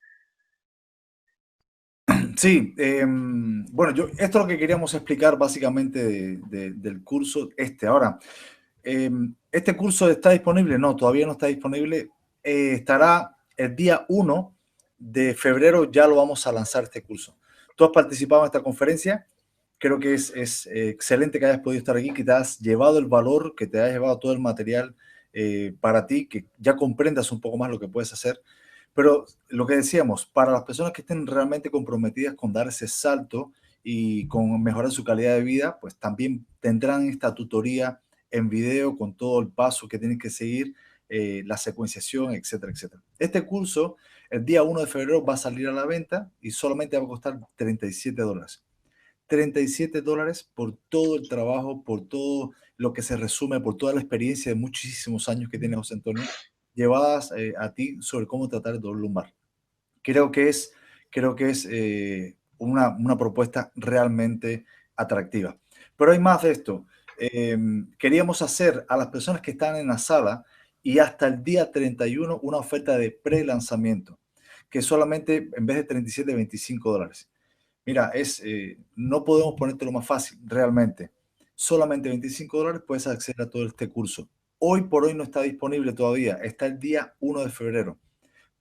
Sí, bueno, esto es lo que queríamos explicar básicamente del curso Ahora, ¿este curso está disponible? No, todavía no está disponible. Estará el día 1 de febrero, ya lo vamos a lanzar este curso. Tú has participado en esta conferencia. Creo que es excelente que hayas podido estar aquí, que te has llevado el valor, que te has llevado todo el material para ti, que ya comprendas un poco más lo que puedes hacer. Pero lo que decíamos, para las personas que estén realmente comprometidas con dar ese salto y con mejorar su calidad de vida, pues también tendrán esta tutoría en video con todo el paso que tienen que seguir, la secuenciación, etcétera, etcétera. Este curso, el día 1 de febrero, va a salir a la venta y solamente va a costar $37. $37 por todo el trabajo, por todo lo que se resume, por toda la experiencia de muchísimos años que tiene José Antonio, llevadas a ti sobre cómo tratar el dolor lumbar. Creo que es una propuesta realmente atractiva. Pero hay más de esto. Queríamos hacer a las personas que están en la sala y hasta el día 31 una oferta de pre-lanzamiento, que solamente en vez de 37, $25. Mira, no podemos ponértelo más fácil, realmente. Solamente $25 puedes acceder a todo este curso. Hoy por hoy no está disponible todavía, está el día 1 de febrero.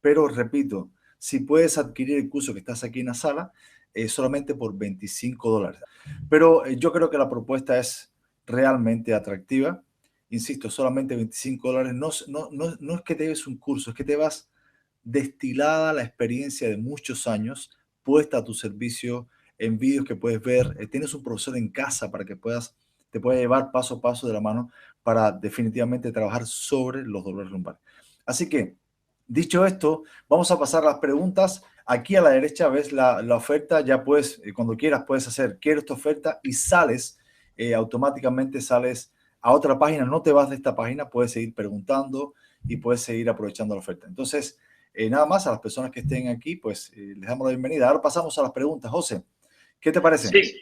Pero repito, si puedes adquirir el curso que estás aquí en la sala, solamente por $25. Pero yo creo que la propuesta es realmente atractiva. Insisto, solamente $25. No es que te lleves un curso, es que te vas destilada la experiencia de muchos años puesta a tu servicio en vídeos que puedes ver. Tienes un profesor en casa para que te pueda llevar paso a paso de la mano para definitivamente trabajar sobre los dolores lumbares. Así que, dicho esto, vamos a pasar a las preguntas. Aquí a la derecha ves la oferta. Ya puedes, cuando quieras, puedes hacer quiero esta oferta y sales, automáticamente sales a otra página. No te vas de esta página, puedes seguir preguntando y puedes seguir aprovechando la oferta. Entonces, nada más, a las personas que estén aquí, pues les damos la bienvenida. Ahora pasamos a las preguntas. José, ¿qué te parece? Sí,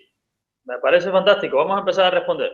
me parece fantástico. Vamos a empezar a responder.